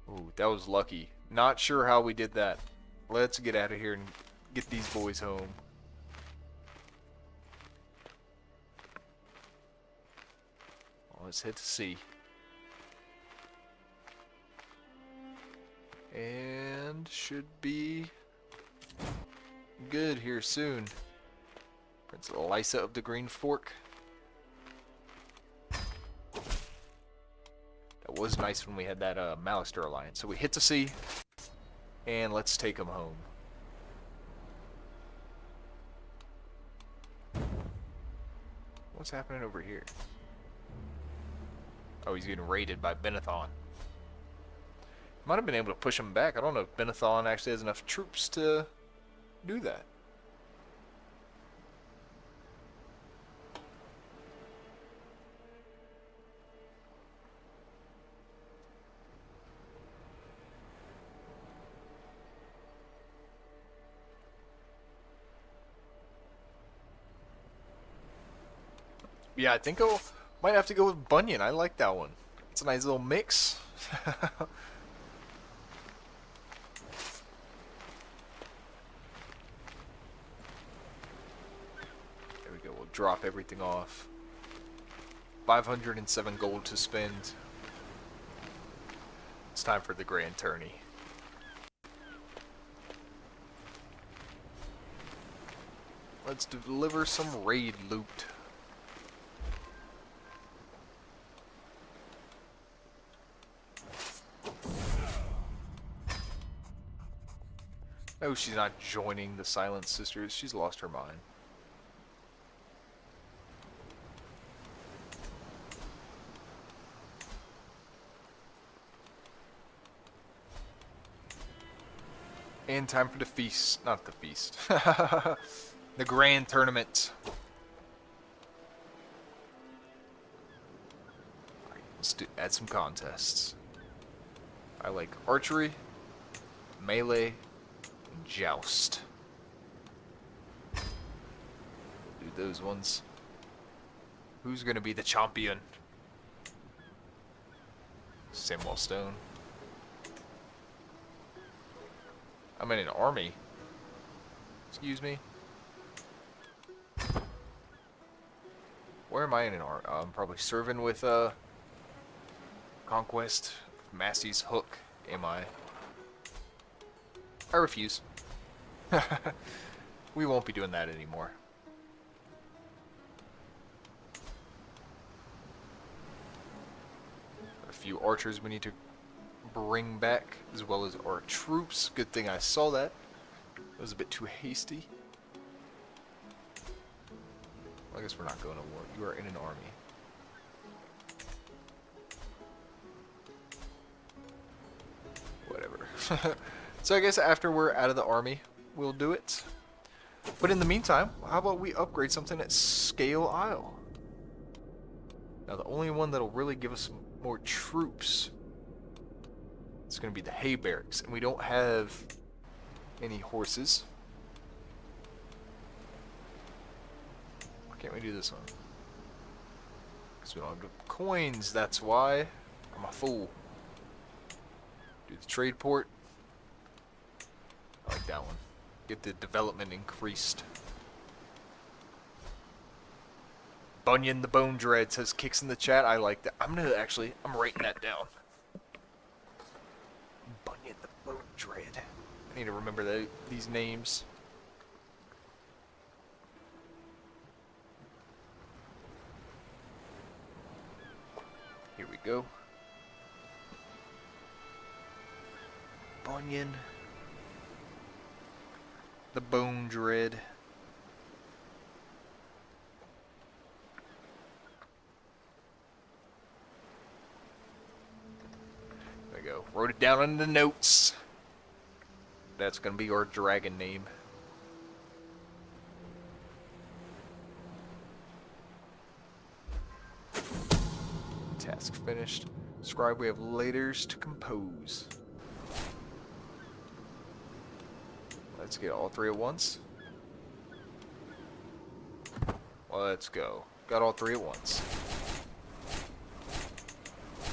Ooh, that was lucky. Not sure how we did that. Let's get out of here and get these boys home. Let's head to sea. And should be good here soon. Prince Elyas of the Green Fork. That was nice when we had that Malister alliance. So we hit the sea, and let's take them home. What's happening over here? Oh, he's getting raided by Benathon. Might have been able to push him back. I don't know if Benathon actually has enough troops to do that. Yeah, I think I might have to go with Bunyan. I like that one. It's a nice little mix. There we go. We'll drop everything off. 507 gold to spend. It's time for the grand tourney. Let's deliver some raid loot. Oh, she's not joining the Silent Sisters. She's lost her mind. And time for the feast. Not the feast. The grand tournament. Alright, let's add some contests. I like archery, melee, joust. Do those ones. Who's gonna be the champion? Smol Stone. I'm in an army. Excuse me. Where am I in an army? I'm probably serving with Conquest. Massey's Hook. Am I? I refuse. We won't be doing that anymore. A few archers we need to bring back, as well as our troops. Good thing I saw that. It was a bit too hasty. Well, I guess we're not going to war. You are in an army. Whatever. So I guess after we're out of the army, we'll do it. But in the meantime, how about we upgrade something at Scale Isle? Now the only one that'll really give us more troops is going to be the hay barracks. And we don't have any horses. Why can't we do this one? Because we don't have the coins, that's why. I'm a fool. Do the trade port. I like that one. Get the development increased. Bunyan the Bone Dread says kicks in the chat. I like that. I'm writing that down. Bunyan the Bone Dread. I need to remember these names. Here we go. Bunyan the Bone Dread. There we go. Wrote it down in the notes. That's gonna be our dragon name. Task finished. Scribe, we have letters to compose. Let's get all three at once. Let's go. Got all three at once.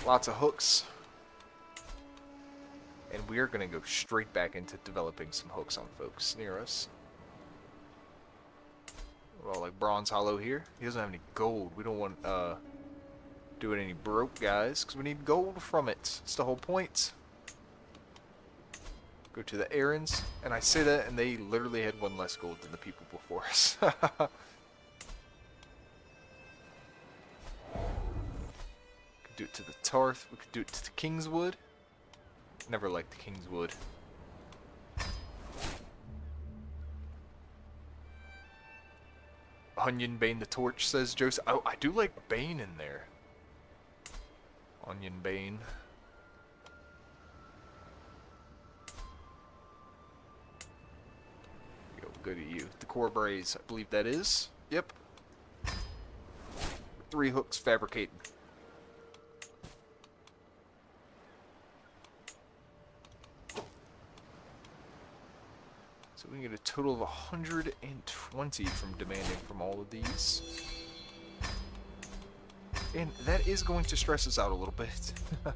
Lots of hooks. And we're going to go straight back into developing some hooks on folks near us. Well, like Bronze Hollow here. He doesn't have any gold. We don't want doing any broke guys, because we need gold from it. That's the whole point. Go to the errands, and I say that, and they literally had one less gold than the people before us. Could do it to the Tarth. We could do it to the Kingswood. Never liked the Kingswood. Onion Bane the Torch, says Joseph. Oh, I do like Bane in there. Onion Bane. Go, good at you. The core braze, I believe that is. Yep. 3 hooks fabricated. So we can get a total of 120 from demanding from all of these. And that is going to stress us out a little bit. Now,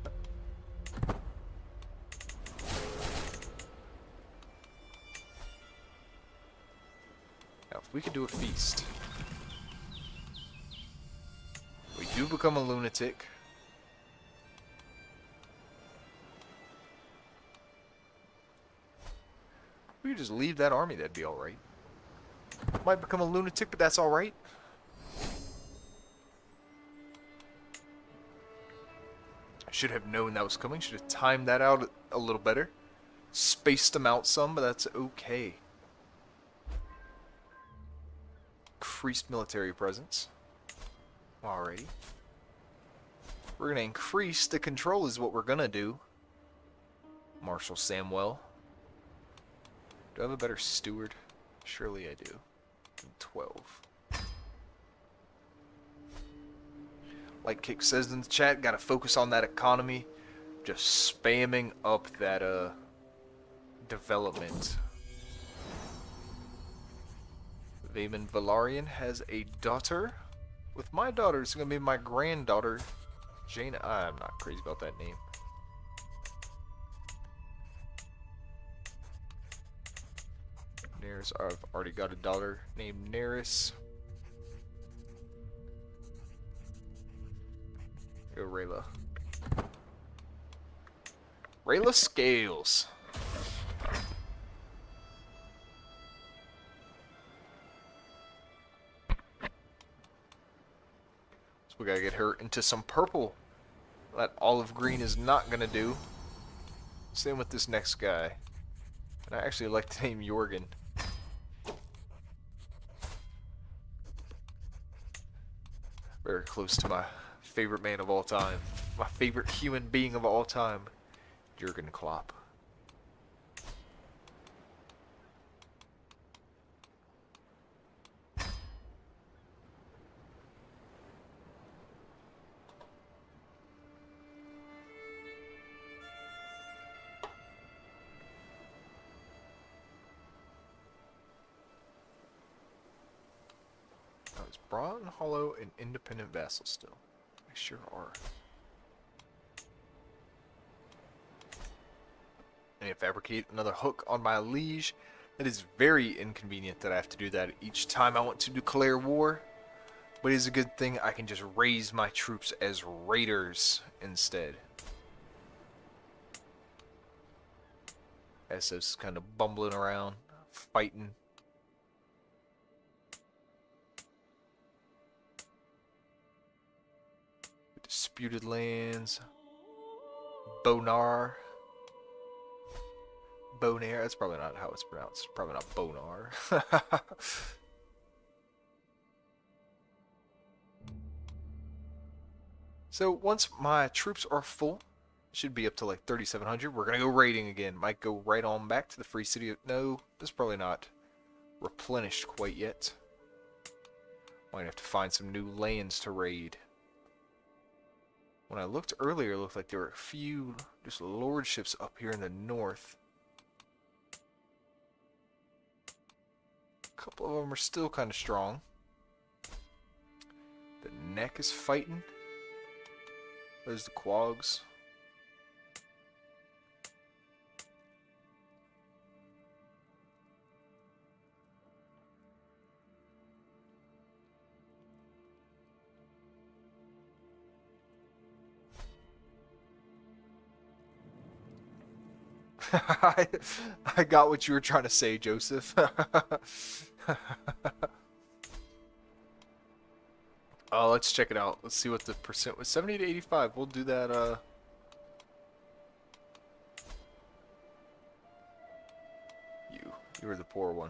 if we could do a feast. We do become a lunatic. We could just leave that army, that'd be alright. Might become a lunatic, but that's alright. I should have known that was coming. Should have timed that out a little better. Spaced them out some, but that's okay. Increased military presence. Alrighty. We're going to increase the control is what we're going to do. Marshal Samwell. Do I have a better steward? Surely I do. 12. Like Kick says in the chat, gotta focus on that economy. Just spamming up that development. Vayman Valyrian has a daughter. With my daughter, it's gonna be my granddaughter, Jaina. I'm not crazy about that name. Neris, I've already got a daughter named Neris. Go Rayla. Rayla Scales. So we gotta get her into some purple. That olive green is not gonna do. Same with this next guy. And I actually like the name Jorgen. Very close to my favorite man of all time. My favorite human being of all time. Jurgen Klopp. Now, is Bronze Hollow an independent vassal still? They sure are. I need to fabricate another hook on my liege. That is very inconvenient that I have to do that each time I want to declare war. But it's a good thing I can just raise my troops as raiders instead. SO's kind of bumbling around, fighting. Disputed lands. Bonar. Bonaire, that's probably not how it's pronounced. Probably not Bonar. So once my troops are full, should be up to like 3,700. We're gonna go raiding again. Might go right on back to the free city. No, this is probably not replenished quite yet. Might have to find some new lands to raid. When I looked earlier, it looked like there were a few just lordships up here in the north. A couple of them are still kind of strong. The neck is fighting. There's the quags. I got what you were trying to say, Joseph. Let's check it out. Let's see what the percent was. 70 to 85. We'll do that. You were the poor one.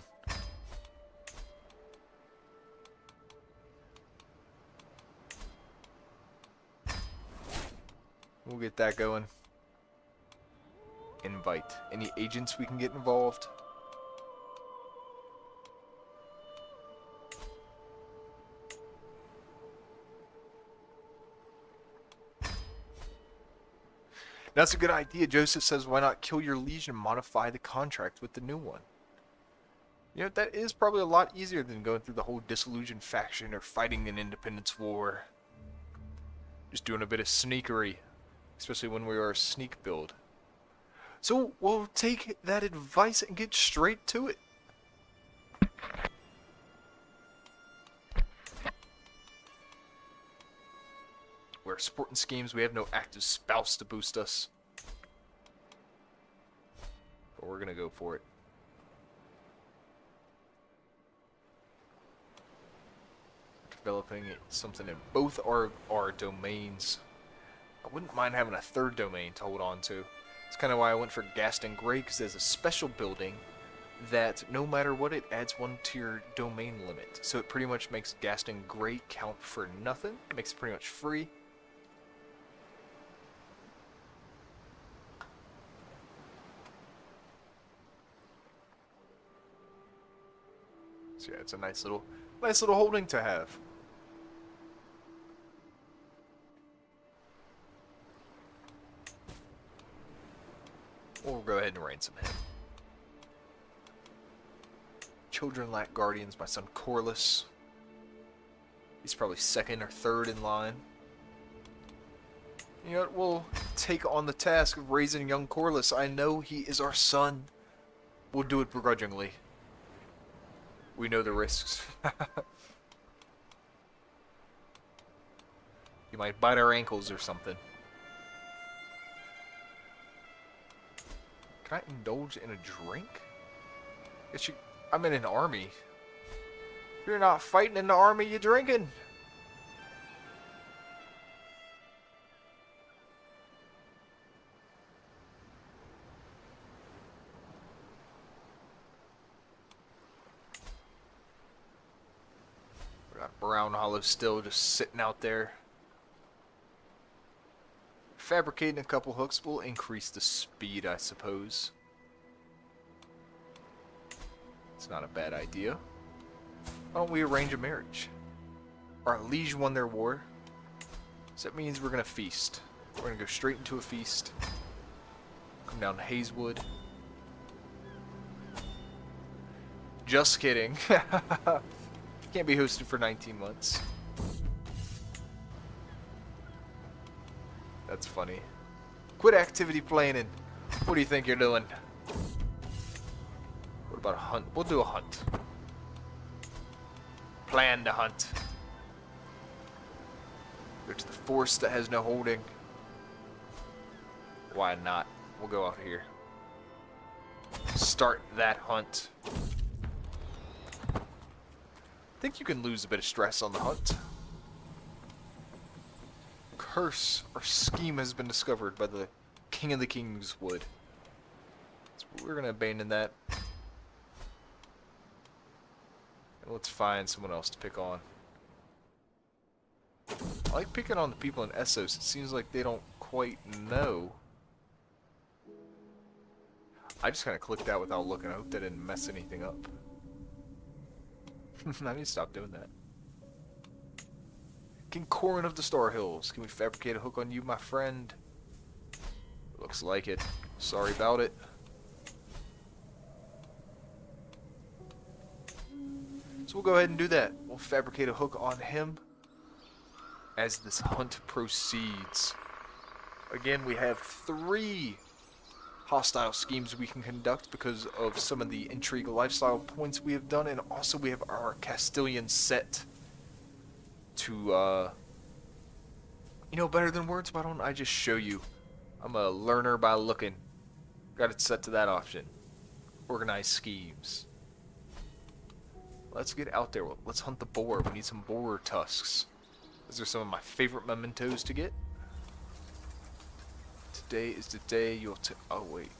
We'll get that going. Invite any agents we can get involved. That's a good idea. Joseph says, why not kill your legion and modify the contract with the new one? You know, that is probably a lot easier than going through the whole disillusioned faction or fighting an independence war. Just doing a bit of sneakery, especially when we are a sneak build. So we'll take that advice and get straight to it. We're sporting schemes. We have no active spouse to boost us. But we're going to go for it. Developing something in both our domains. I wouldn't mind having a third domain to hold on to. That's kind of why I went for Gaston Grey, because there's a special building that no matter what, it adds one to your domain limit. So it pretty much makes Gaston Grey count for nothing. It makes it pretty much free. So yeah, it's a nice little holding to have. We'll go ahead and ransom him. Children lack guardians. My son Corlys. He's probably second or third in line. You know what? We'll take on the task of raising young Corlys. I know he is our son. We'll do it begrudgingly. We know the risks. You might bite our ankles or something. Can I indulge in a drink? I'm in an army. If you're not fighting in the army, you're drinking. We got Brown Hollow still just sitting out there. Fabricating a couple hooks will increase the speed, I suppose. It's not a bad idea. Why don't we arrange a marriage? Our liege won their war, so that means we're going to feast. We're going to go straight into a feast. Come down to Hazewood. Just kidding. Can't be hosted for 19 months. That's funny. Quit activity planning. What do you think you're doing? What about a hunt? We'll do a hunt. Plan to hunt. Go to the forest that has no holding. Why not? We'll go out here. Start that hunt. I think you can lose a bit of stress on the hunt. Curse or scheme has been discovered by the King of the King's Wood. So we're gonna abandon that. And let's find someone else to pick on. I like picking on the people in Essos. It seems like they don't quite know. I just kind of clicked that without looking. I hope that didn't mess anything up. I need to stop doing that. King Corin of the Star Hills. Can we fabricate a hook on you, my friend? Looks like it. Sorry about it. So we'll go ahead and do that. We'll fabricate a hook on him as this hunt proceeds. Again, we have 3 hostile schemes we can conduct because of some of the intrigue lifestyle points we have done, and also we have our Castilian set to, you know better than words, why don't I just show you? I'm a learner by looking. Got it set to that option. Organize schemes. Let's get out there. Let's hunt the boar. We need some boar tusks. Those are some of my favorite mementos to get. Today is the day you'll oh wait.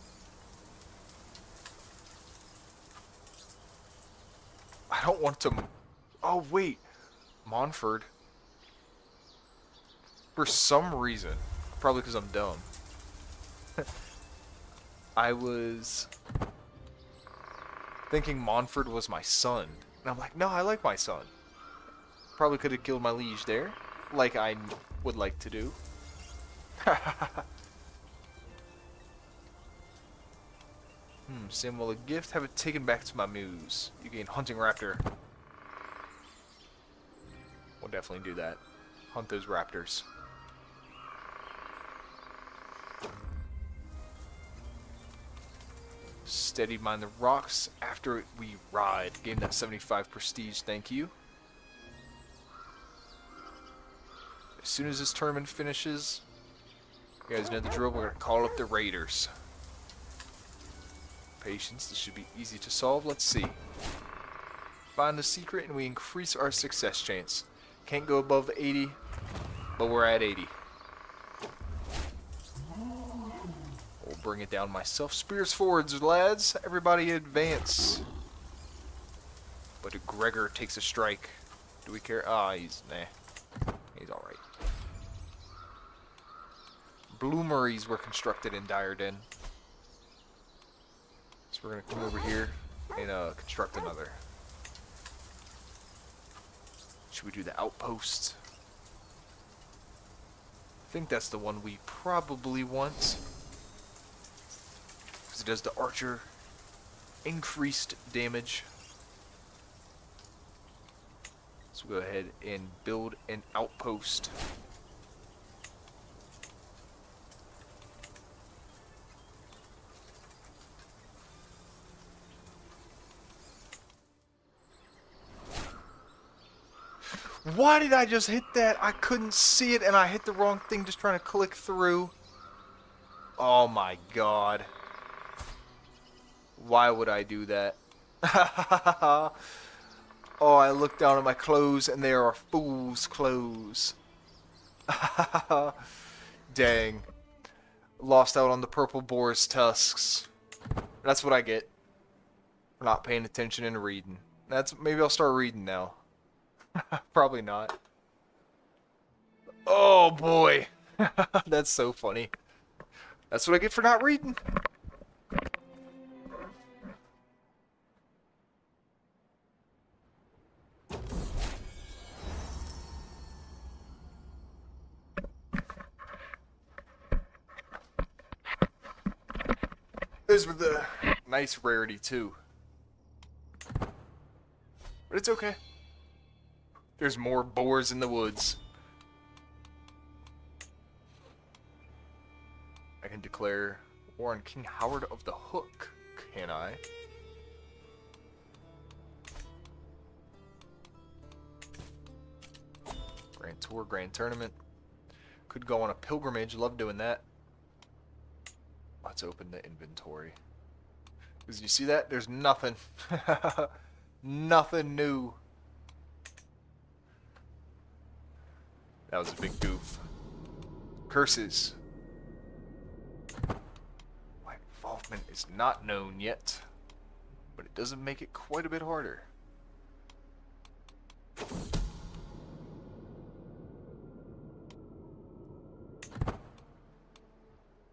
I don't want to. Oh wait. Montford. For some reason, probably because I'm dumb, I was thinking Montford was my son. And I'm like, no, I like my son. Probably could have killed my liege there, like I would like to do. Symbol a gift. Have it taken back to my muse. You gain hunting raptor. We'll definitely do that. Hunt those raptors. Steady mind the rocks after we ride. Gain that 75 prestige, thank you. As soon as this tournament finishes, you guys know the drill, we're gonna call up the raiders. Patience, this should be easy to solve. Let's see. Find the secret and we increase our success chance. Can't go above 80, but we're at 80. We'll bring it down myself. Spears forwards, lads. Everybody advance. But Gregor takes a strike. Do we care? Ah, he's nah. He's alright. Bloomeries were constructed in Dyerden. So we're going to come over here and construct another. Should we do the outpost? I think that's the one we probably want. Because it does the archer increased damage. So we'll go ahead and build an outpost. Why did I just hit that? I couldn't see it and I hit the wrong thing just trying to click through. Oh my god. Why would I do that? Oh, I looked down at my clothes and they are fool's clothes. Dang. Lost out on the purple boar's tusks. That's what I get for not paying attention and reading. Maybe I'll start reading now. Probably not. Oh boy. That's so funny. That's what I get for not reading. Those were the nice rarity too. But it's okay. There's more boars in the woods. I can declare war on King Howard of the Hook, can I? Grand Tour, Grand Tournament. go on a pilgrimage. Love doing that. Let's open the inventory. Because you see that? There's nothing. Nothing new. That was a big goof. Curses. My involvement is not known yet, but it doesn't make it quite a bit harder.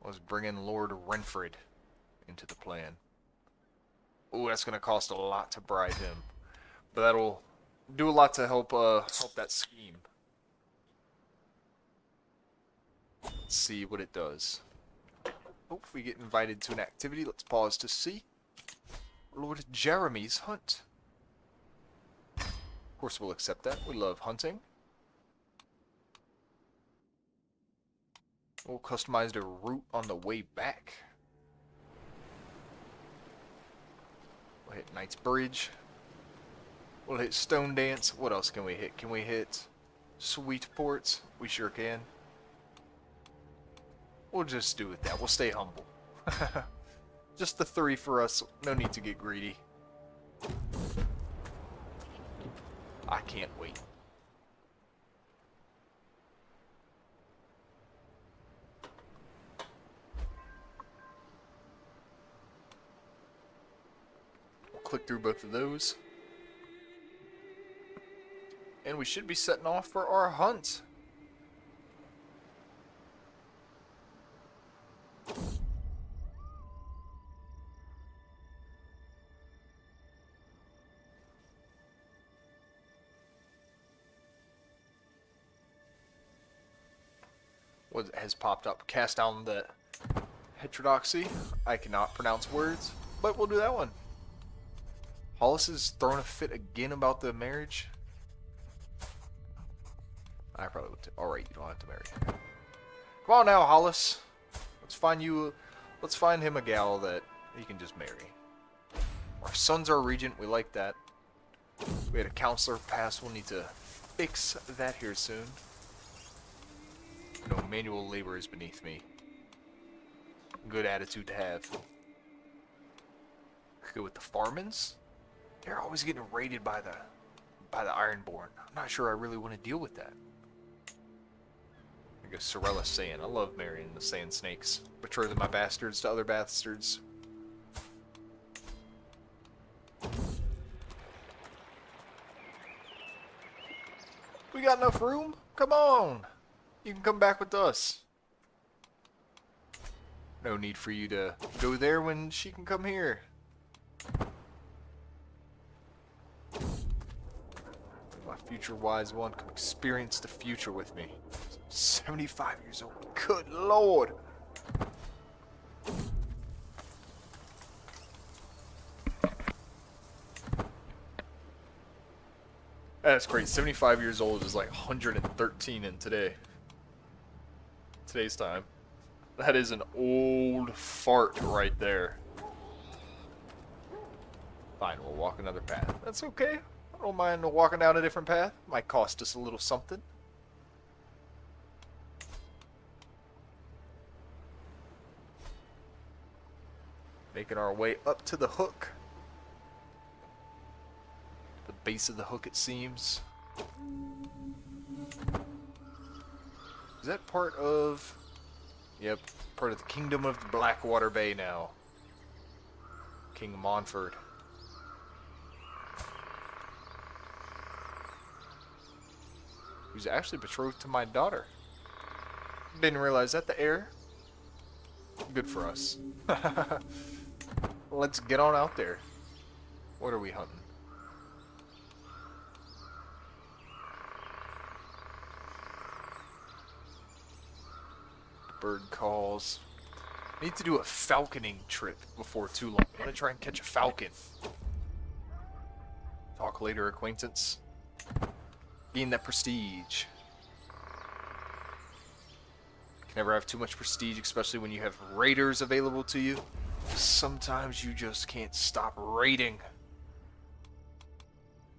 Let's bring in Lord Renfred into the plan. Oh, that's going to cost a lot to bribe him, but that'll do a lot to help that scheme. Let's see what it does. Oh, if we get invited to an activity, let's pause to see. Lord Jeremy's hunt. Of course we'll accept that. We love hunting. We'll customize the route on the way back. We'll hit Knight's Bridge. We'll hit Stone Dance. What else can we hit? Can we hit Sweet Ports? We sure can. We'll just do it that. We'll stay humble. Just the 3 for us. No need to get greedy. I can't wait. We'll click through both of those. And we should be setting off for our hunt. What has popped up? Cast down the heterodoxy. I cannot pronounce words, but we'll do that one. Hollis is throwing a fit again about the marriage. I probably would. Alright, you don't have to marry. Come on now, Hollis. Let's find him a gal that he can just marry. Our son's our regent. We like that. We had a counselor pass. We'll need to fix that here soon. No, manual labor is beneath me. Good attitude to have. Go with the Farmans. They're always getting raided by the Ironborn. I'm not sure I really want to deal with that. I guess Sorella's saying, I love marrying the sand snakes. Betrothing my bastards to other bastards. We got enough room? Come on! You can come back with us. No need for you to go there when she can come here. My future wise one, come experience the future with me. 75 years old. Good Lord. That's great. 75 years old is like 113 in today's time. That is an old fart right there. Fine, we'll walk another path. That's okay. I don't mind walking down a different path. Might cost us a little something. Making our way up to the hook. The base of the hook, it seems. Is that part of... Yep, part of the Kingdom of the Blackwater Bay now. King Montford. Who's actually betrothed to my daughter. Didn't realize that, the heir. Good for us. Let's get on out there. What are we hunting? Bird calls. I need to do a falconing trip before too long. I'm gonna try and catch a falcon. Talk later, acquaintance. Gain that prestige. Can never have too much prestige, especially when you have raiders available to you. Sometimes you just can't stop raiding.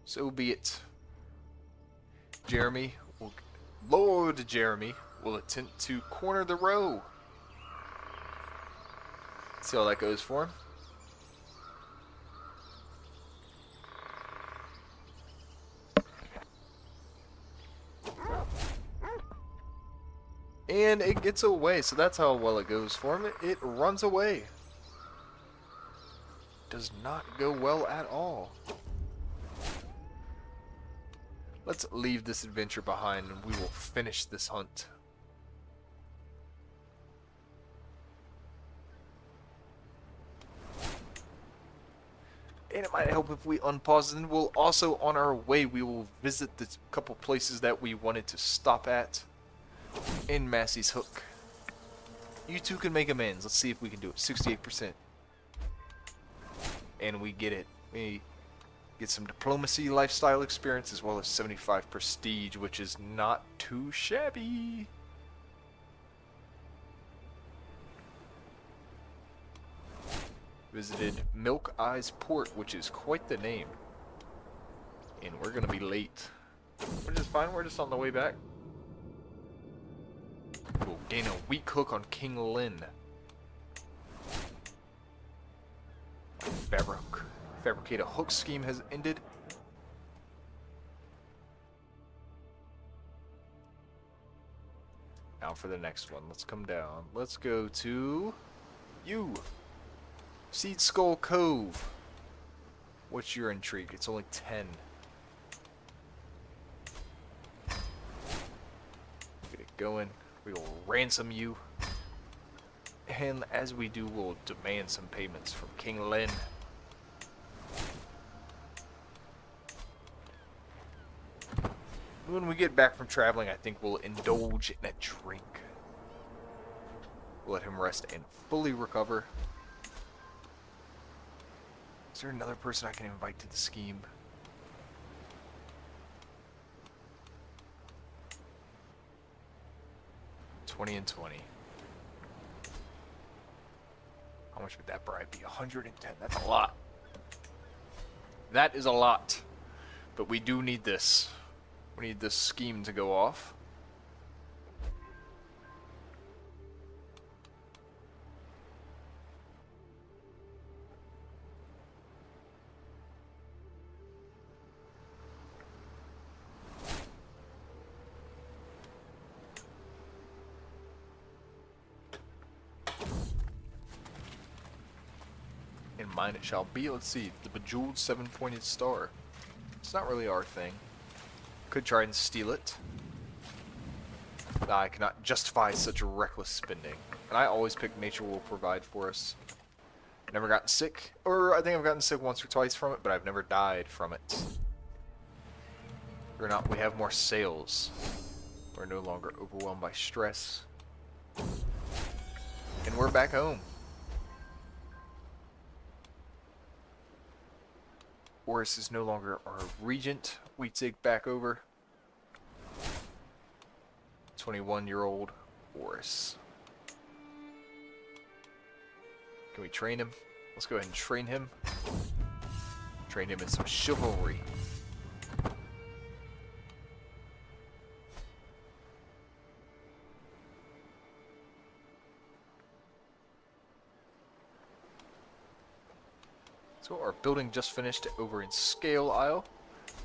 So be it. Lord Jeremy will attempt to corner the row. See how that goes for him. And it gets away, so that's how well it goes for him. It runs away. Does not go well at all. Let's leave this adventure behind and we will finish this hunt. And it might help if we unpause, and we'll also, on our way, we will visit the couple places that we wanted to stop at in Massey's Hook. You two can make amends. Let's see if we can do it. 68%. And we get it. We get some diplomacy lifestyle experience as well as 75 prestige, which is not too shabby. Visited Milk Eyes Port, which is quite the name. And we're going to be late. Which is fine, we're just on the way back. We'll gain a weak hook on King Lynn. Fabricate a hook scheme has ended. Now for the next one. Let's come down. Let's go to you. Seed Skull Cove. What's your intrigue? It's only 10. Get it going. We will ransom you. And as we do, we'll demand some payments from King Lynn. When we get back from traveling, I think we'll indulge in a drink. We'll let him rest and fully recover. Is there another person I can invite to the scheme? $20 and $20. How much would that bribe be? 110. That's a lot. That is a lot. But we do need this. We need this scheme to go off. In mine it shall be. Let's see. The bejeweled 7-pointed star. It's not really our thing. Could try and steal it. I cannot justify such reckless spending. And I always pick nature will provide for us. Never gotten sick. Or I think I've gotten sick once or twice from it, but I've never died from it. Or not, we have more sales. We're no longer overwhelmed by stress. And we're back home. Oris is no longer our regent. We take back over 21-year-old Oris. Can we train him? Let's go ahead and train him. Train him in some chivalry. So our building just finished over in Scale Isle.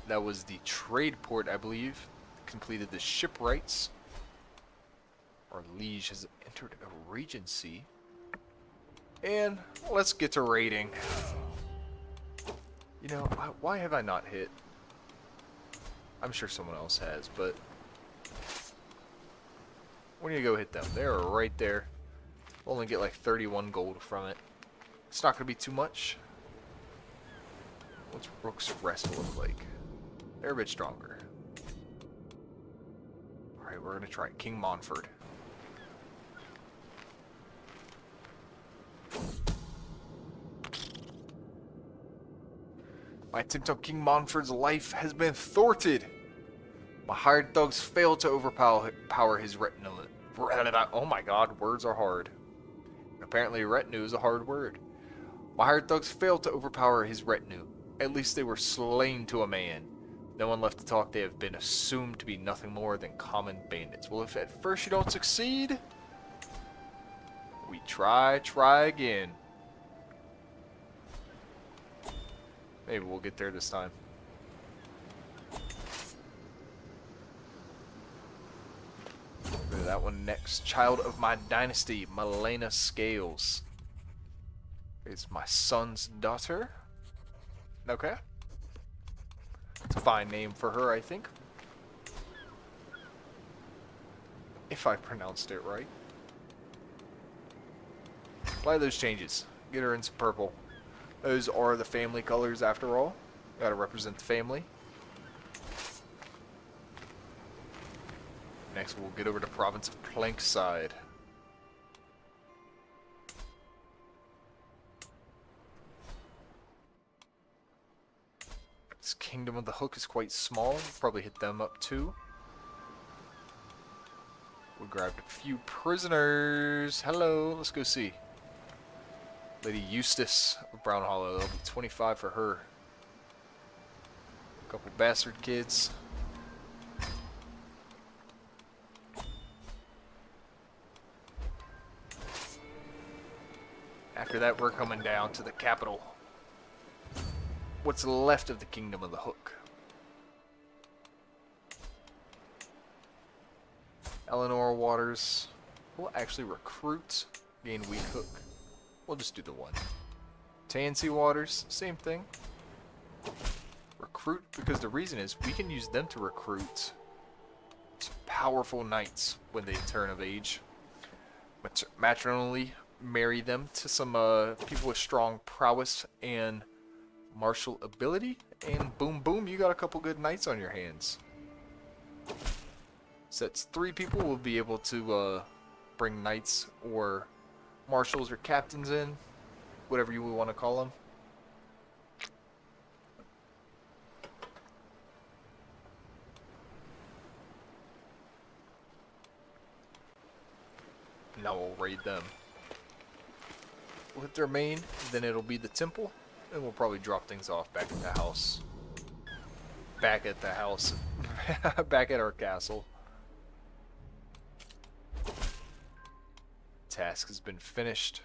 That was the trade port, I believe. Completed the shipwrights. Our liege has entered a regency. And let's get to raiding. You know, why have I not hit? I'm sure someone else has, but when you go hit them, they're right there. We'll only get like 31 gold from it. It's not going to be too much. What's Rook's Rest look like? They're a bit stronger. Alright, we're going to try King Montford. My attempt on King Montford's life has been thwarted. My hired thugs failed to overpower his retinue. Oh my god, words are hard. Apparently retinue is a hard word. My hired thugs failed to overpower his retinue. At least they were slain to a man. No one left to talk. They have been assumed to be nothing more than common bandits. Well, if at first you don't succeed, we try again. Maybe we'll get there this time. Go to that one next. Child of my dynasty, Milena Scales. Is my son's daughter. Okay. It's a fine name for her, I think. If I pronounced it right. Apply those changes. Get her in some purple. Those are the family colors after all. Gotta represent the family. Next we'll get over to province of Plankside. This Kingdom of the Hook is quite small. We'll probably hit them up too. We grabbed a few prisoners. Hello, let's go see. Lady Eustace of Brown Hollow. That'll be 25 for her. A couple bastard kids. After that, we're coming down to the capital. What's left of the Kingdom of the Hook? Eleanor Waters. We'll actually recruit. Gain weak hook. We'll just do the one. Tansy Waters. Same thing. Recruit, because the reason is we can use them to recruit some powerful knights when they turn of age. Matrimonially marry them to some people with strong prowess and martial ability, and boom boom, you got a couple good knights on your hands. So that's 3 people. Will be able to bring knights or marshals or captains in, whatever you would want to call them. Now we'll raid them. We'll hit their main, then it'll be the temple, and we'll probably drop things off back at the house. Back at the house. Back at our castle. Task has been finished.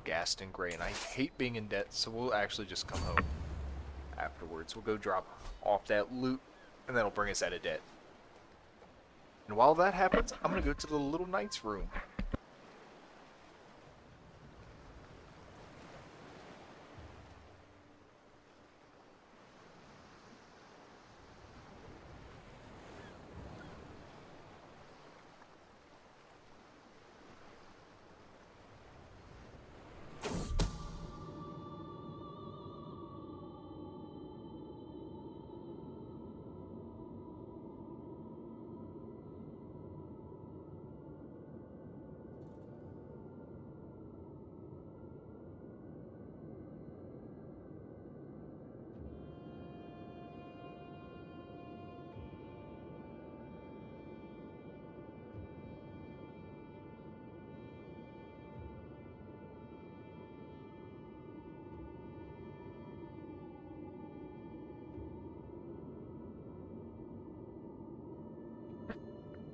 Gaston Gray, and I hate being in debt, so we'll actually just come home afterwards. We'll go drop off that loot, and that'll bring us out of debt. And while that happens, I'm going to go to the little knight's room.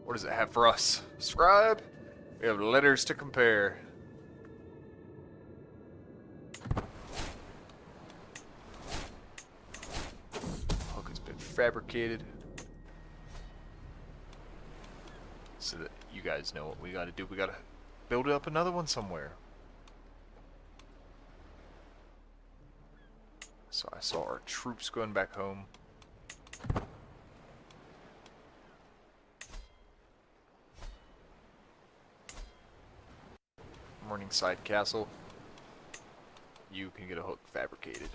What does it have for us? Scribe? We have letters to compare. Hook has been fabricated. So that you guys know what we gotta do. We gotta build up another one somewhere. So I saw our troops going back home. Morningside Castle. You can get a hook fabricated.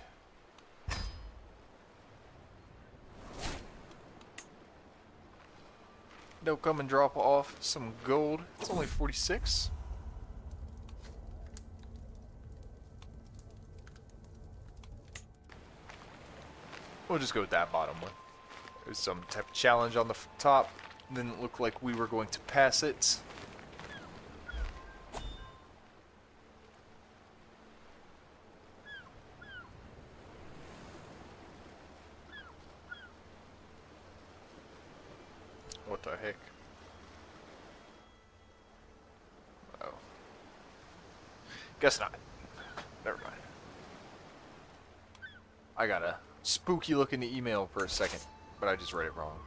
They'll come and drop off some gold. It's only 46. We'll just go with that bottom one. There's some type of challenge on the top. Didn't look like we were going to pass it. What the heck? Oh. Guess not. Never mind. I got a spooky looking email for a second, but I just read it wrong.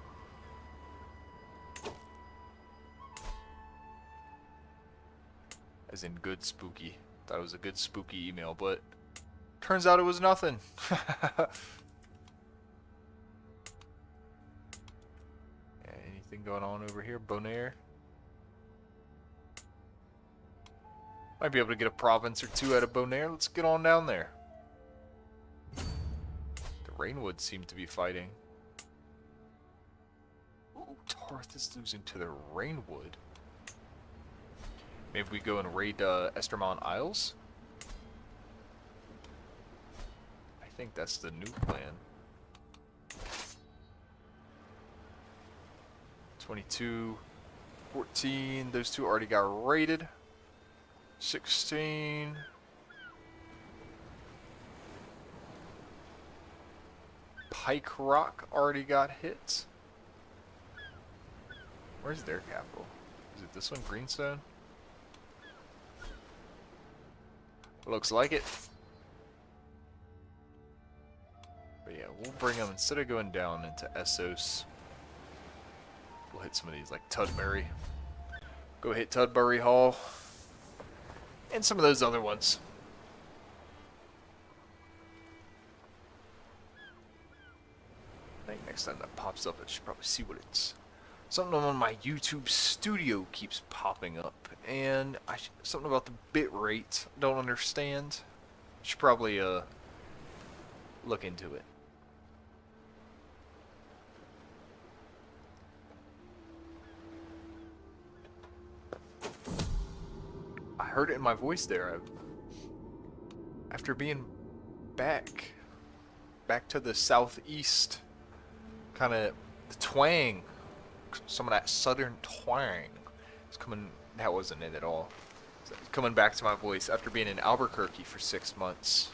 As in good spooky. Thought it was a good spooky email, but turns out it was nothing. Anything going on over here? Bonaire? Might be able to get a province or two out of Bonaire. Let's get on down there. The Rainwood seem to be fighting. Ooh, Tarth is losing to the Rainwood. Maybe we go and raid Estermont Isles? I think that's the new plan. 22, 14, those two already got raided. 16. Pike Rock already got hit. Where's their capital? Is it this one, Greenstone? Looks like it. But yeah, we'll bring them, instead of going down into Essos, we'll hit some of these, like Tudbury. Go hit Tudbury Hall. And some of those other ones. I think next time that pops up, I should probably see what it's... Something on my YouTube studio keeps popping up. And something about the bit rate, don't understand. Should probably look into it. I heard it in my voice there. After being back to the southeast, kind of the twang, some of that southern twang is coming. That wasn't it at all. It's coming back to my voice after being in Albuquerque for 6 months.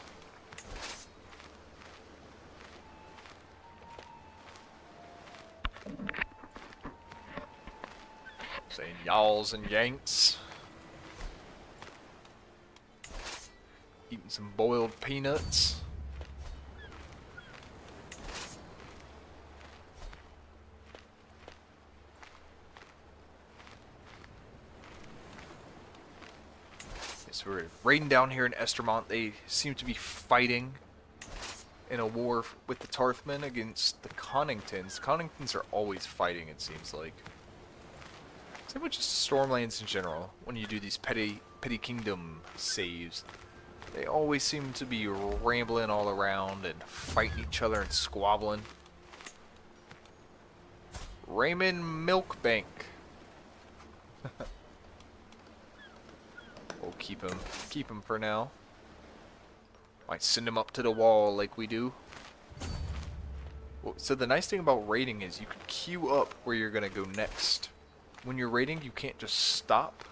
Saying y'alls and yanks. Eating some boiled peanuts. So we're raiding down here in Estermont. They seem to be fighting in a war with the Tarthmen against the Conningtons. The Conningtons are always fighting, it seems like. Same with just Stormlands in general. When you do these petty kingdom saves, they always seem to be rambling all around and fighting each other and squabbling. Raymond Milkbank. We'll keep him for now. Might send him up to the wall like we do. Well, so the nice thing about raiding is you can queue up where you're gonna go next. When you're raiding, you can't just stop.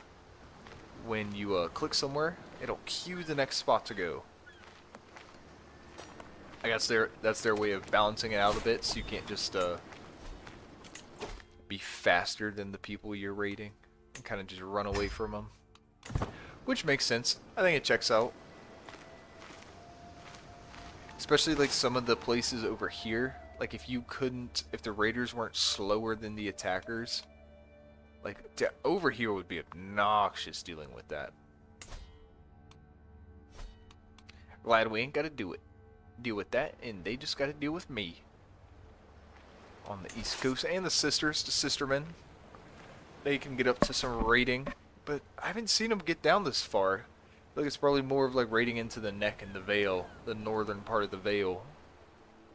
When you click somewhere, it'll queue the next spot to go. I guess that's their way of balancing it out a bit, so you can't just be faster than the people you're raiding and kind of just run away from them. Which makes sense. I think it checks out. Especially like some of the places over here. Like if the raiders weren't slower than the attackers, like over here would be obnoxious dealing with that. Glad we ain't gotta deal with that, and they just gotta deal with me. On the East Coast, and the sistermen, they can get up to some raiding. But I haven't seen them get down this far. I think it's probably more of like raiding into the neck and the Vale, the northern part of the Vale.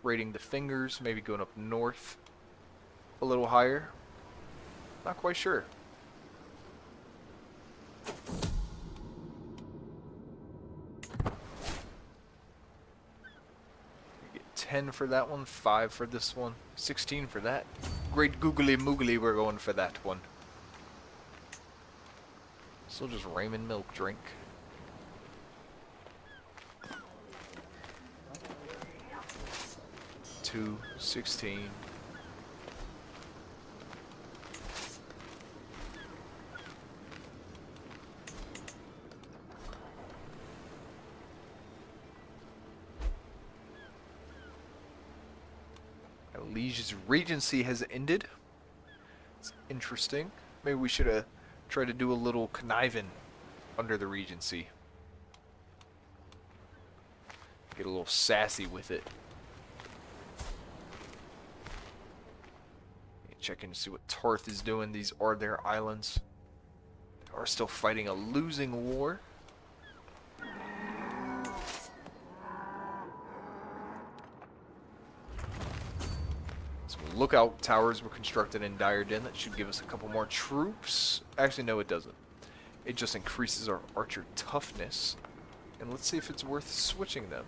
Raiding the fingers, maybe going up north a little higher. Not quite sure. You get 10 for that one, 5 for this one, 16 for that. Great googly moogly, we're going for that one. Still just Raymond milk drink. $2.16. Liege's regency has ended. It's interesting. Maybe we should try to do a little conniving under the regency. Get a little sassy with it. Check in to see what Tarth is doing. These are their islands. They are still fighting a losing war. Some lookout towers were constructed in Dyerden. That should give us a couple more troops. Actually, no, it doesn't. It just increases our archer toughness. And let's see if it's worth switching them.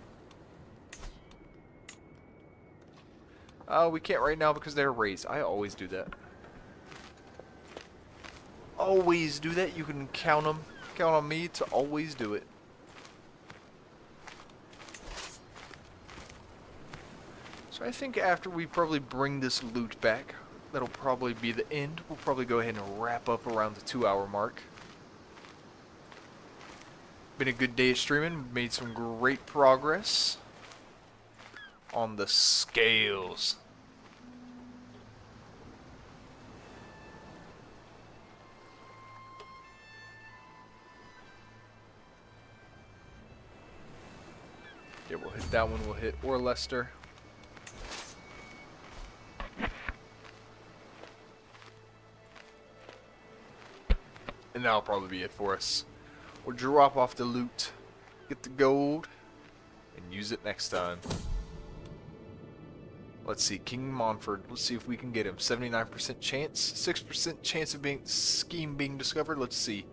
We can't right now because they're raised. I always do that. Always do that. You can count them. Count on me to always do it. So I think after we probably bring this loot back, that'll probably be the end. We'll probably go ahead and wrap up around the 2-hour mark. Been a good day of streaming. Made some great progress on the scales. Yeah, we'll hit that one. We'll hit Orlester. And that'll probably be it for us. We'll drop off the loot, get the gold, and use it next time. Let's see, King Montford. Let's see if we can get him. 79% chance, 6% chance of scheme being discovered. Let's see.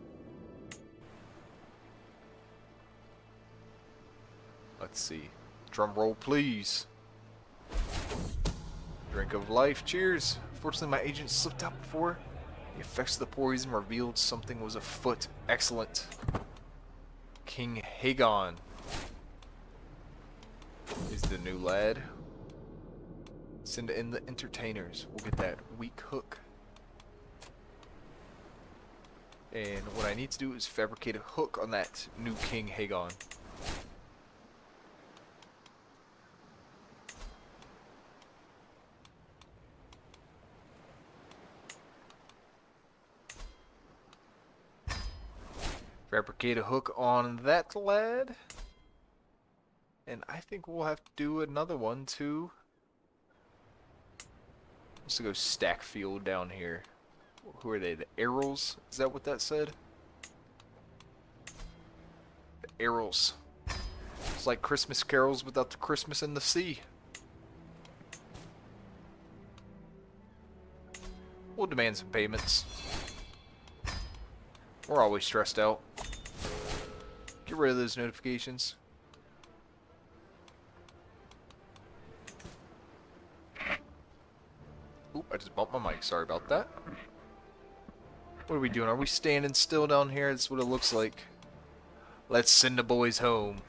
Let's see. Drum roll, please. Drink of life. Cheers. Fortunately, my agent slipped out before the effects of the poison revealed something was afoot. Excellent. King Hagon is the new lad. Send in the entertainers. We'll get that weak hook. And what I need to do is fabricate a hook on that new King Hagon. Fabricate a hook on that lad. And I think we'll have to do another one too. Let's go stack field down here. Who are they? The Arrows? Is that what that said? The Arrows. It's like Christmas carols without the Christmas in the sea. We'll demand some payments. We're always stressed out. Get rid of those notifications. Oop, I just bumped my mic. Sorry about that. What are we doing? Are we standing still down here? That's what it looks like. Let's send the boys home.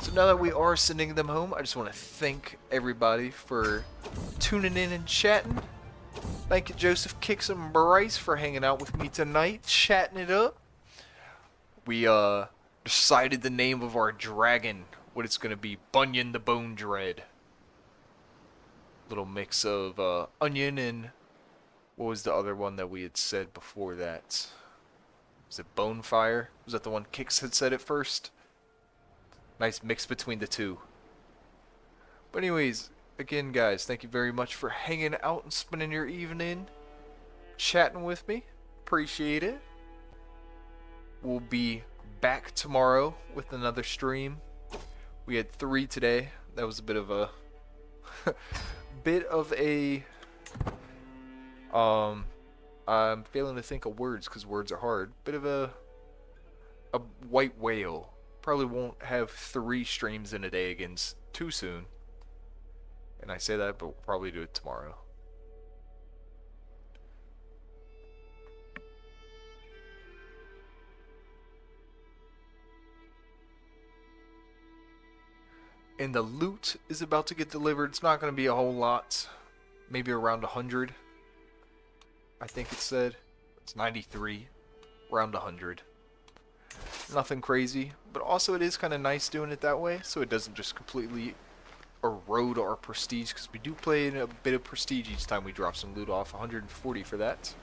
So now that we are sending them home, I just want to thank everybody for tuning in and chatting. Thank you, Joseph Kicks and Bryce, for hanging out with me tonight, chatting it up. We decided the name of our dragon, what it's going to be, Bunyan the Bone Dread. Little mix of onion and what was the other one that we had said before that? Was it Bonefire? Was that the one Kicks had said at first? Nice mix between the two. But anyways, again, guys, thank you very much for hanging out and spending your evening chatting with me. Appreciate it. We'll be back tomorrow with another stream. We had 3 today. That was a bit of a I'm failing to think of words because words are hard. Bit of a white whale. Probably won't have 3 streams in a day again too soon. And I say that, but we'll probably do it tomorrow. And the loot is about to get delivered. It's not going to be a whole lot. Maybe around 100. I think it said. It's 93. Around 100. Nothing crazy. But also it is kind of nice doing it that way. So it doesn't just completely erode our prestige, because we do play in a bit of prestige each time we drop some loot off. 140 for that.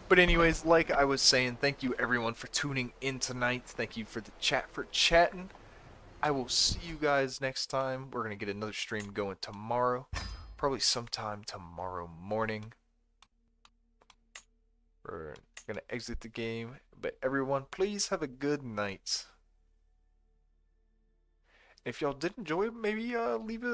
But anyways, like I was saying, thank you everyone for tuning in tonight. Thank you for the chat for chatting. I will see you guys next time. We're going to get another stream going tomorrow. Probably sometime tomorrow morning. We're going to exit the game. But everyone, please have a good night. If y'all did enjoy it, maybe leave a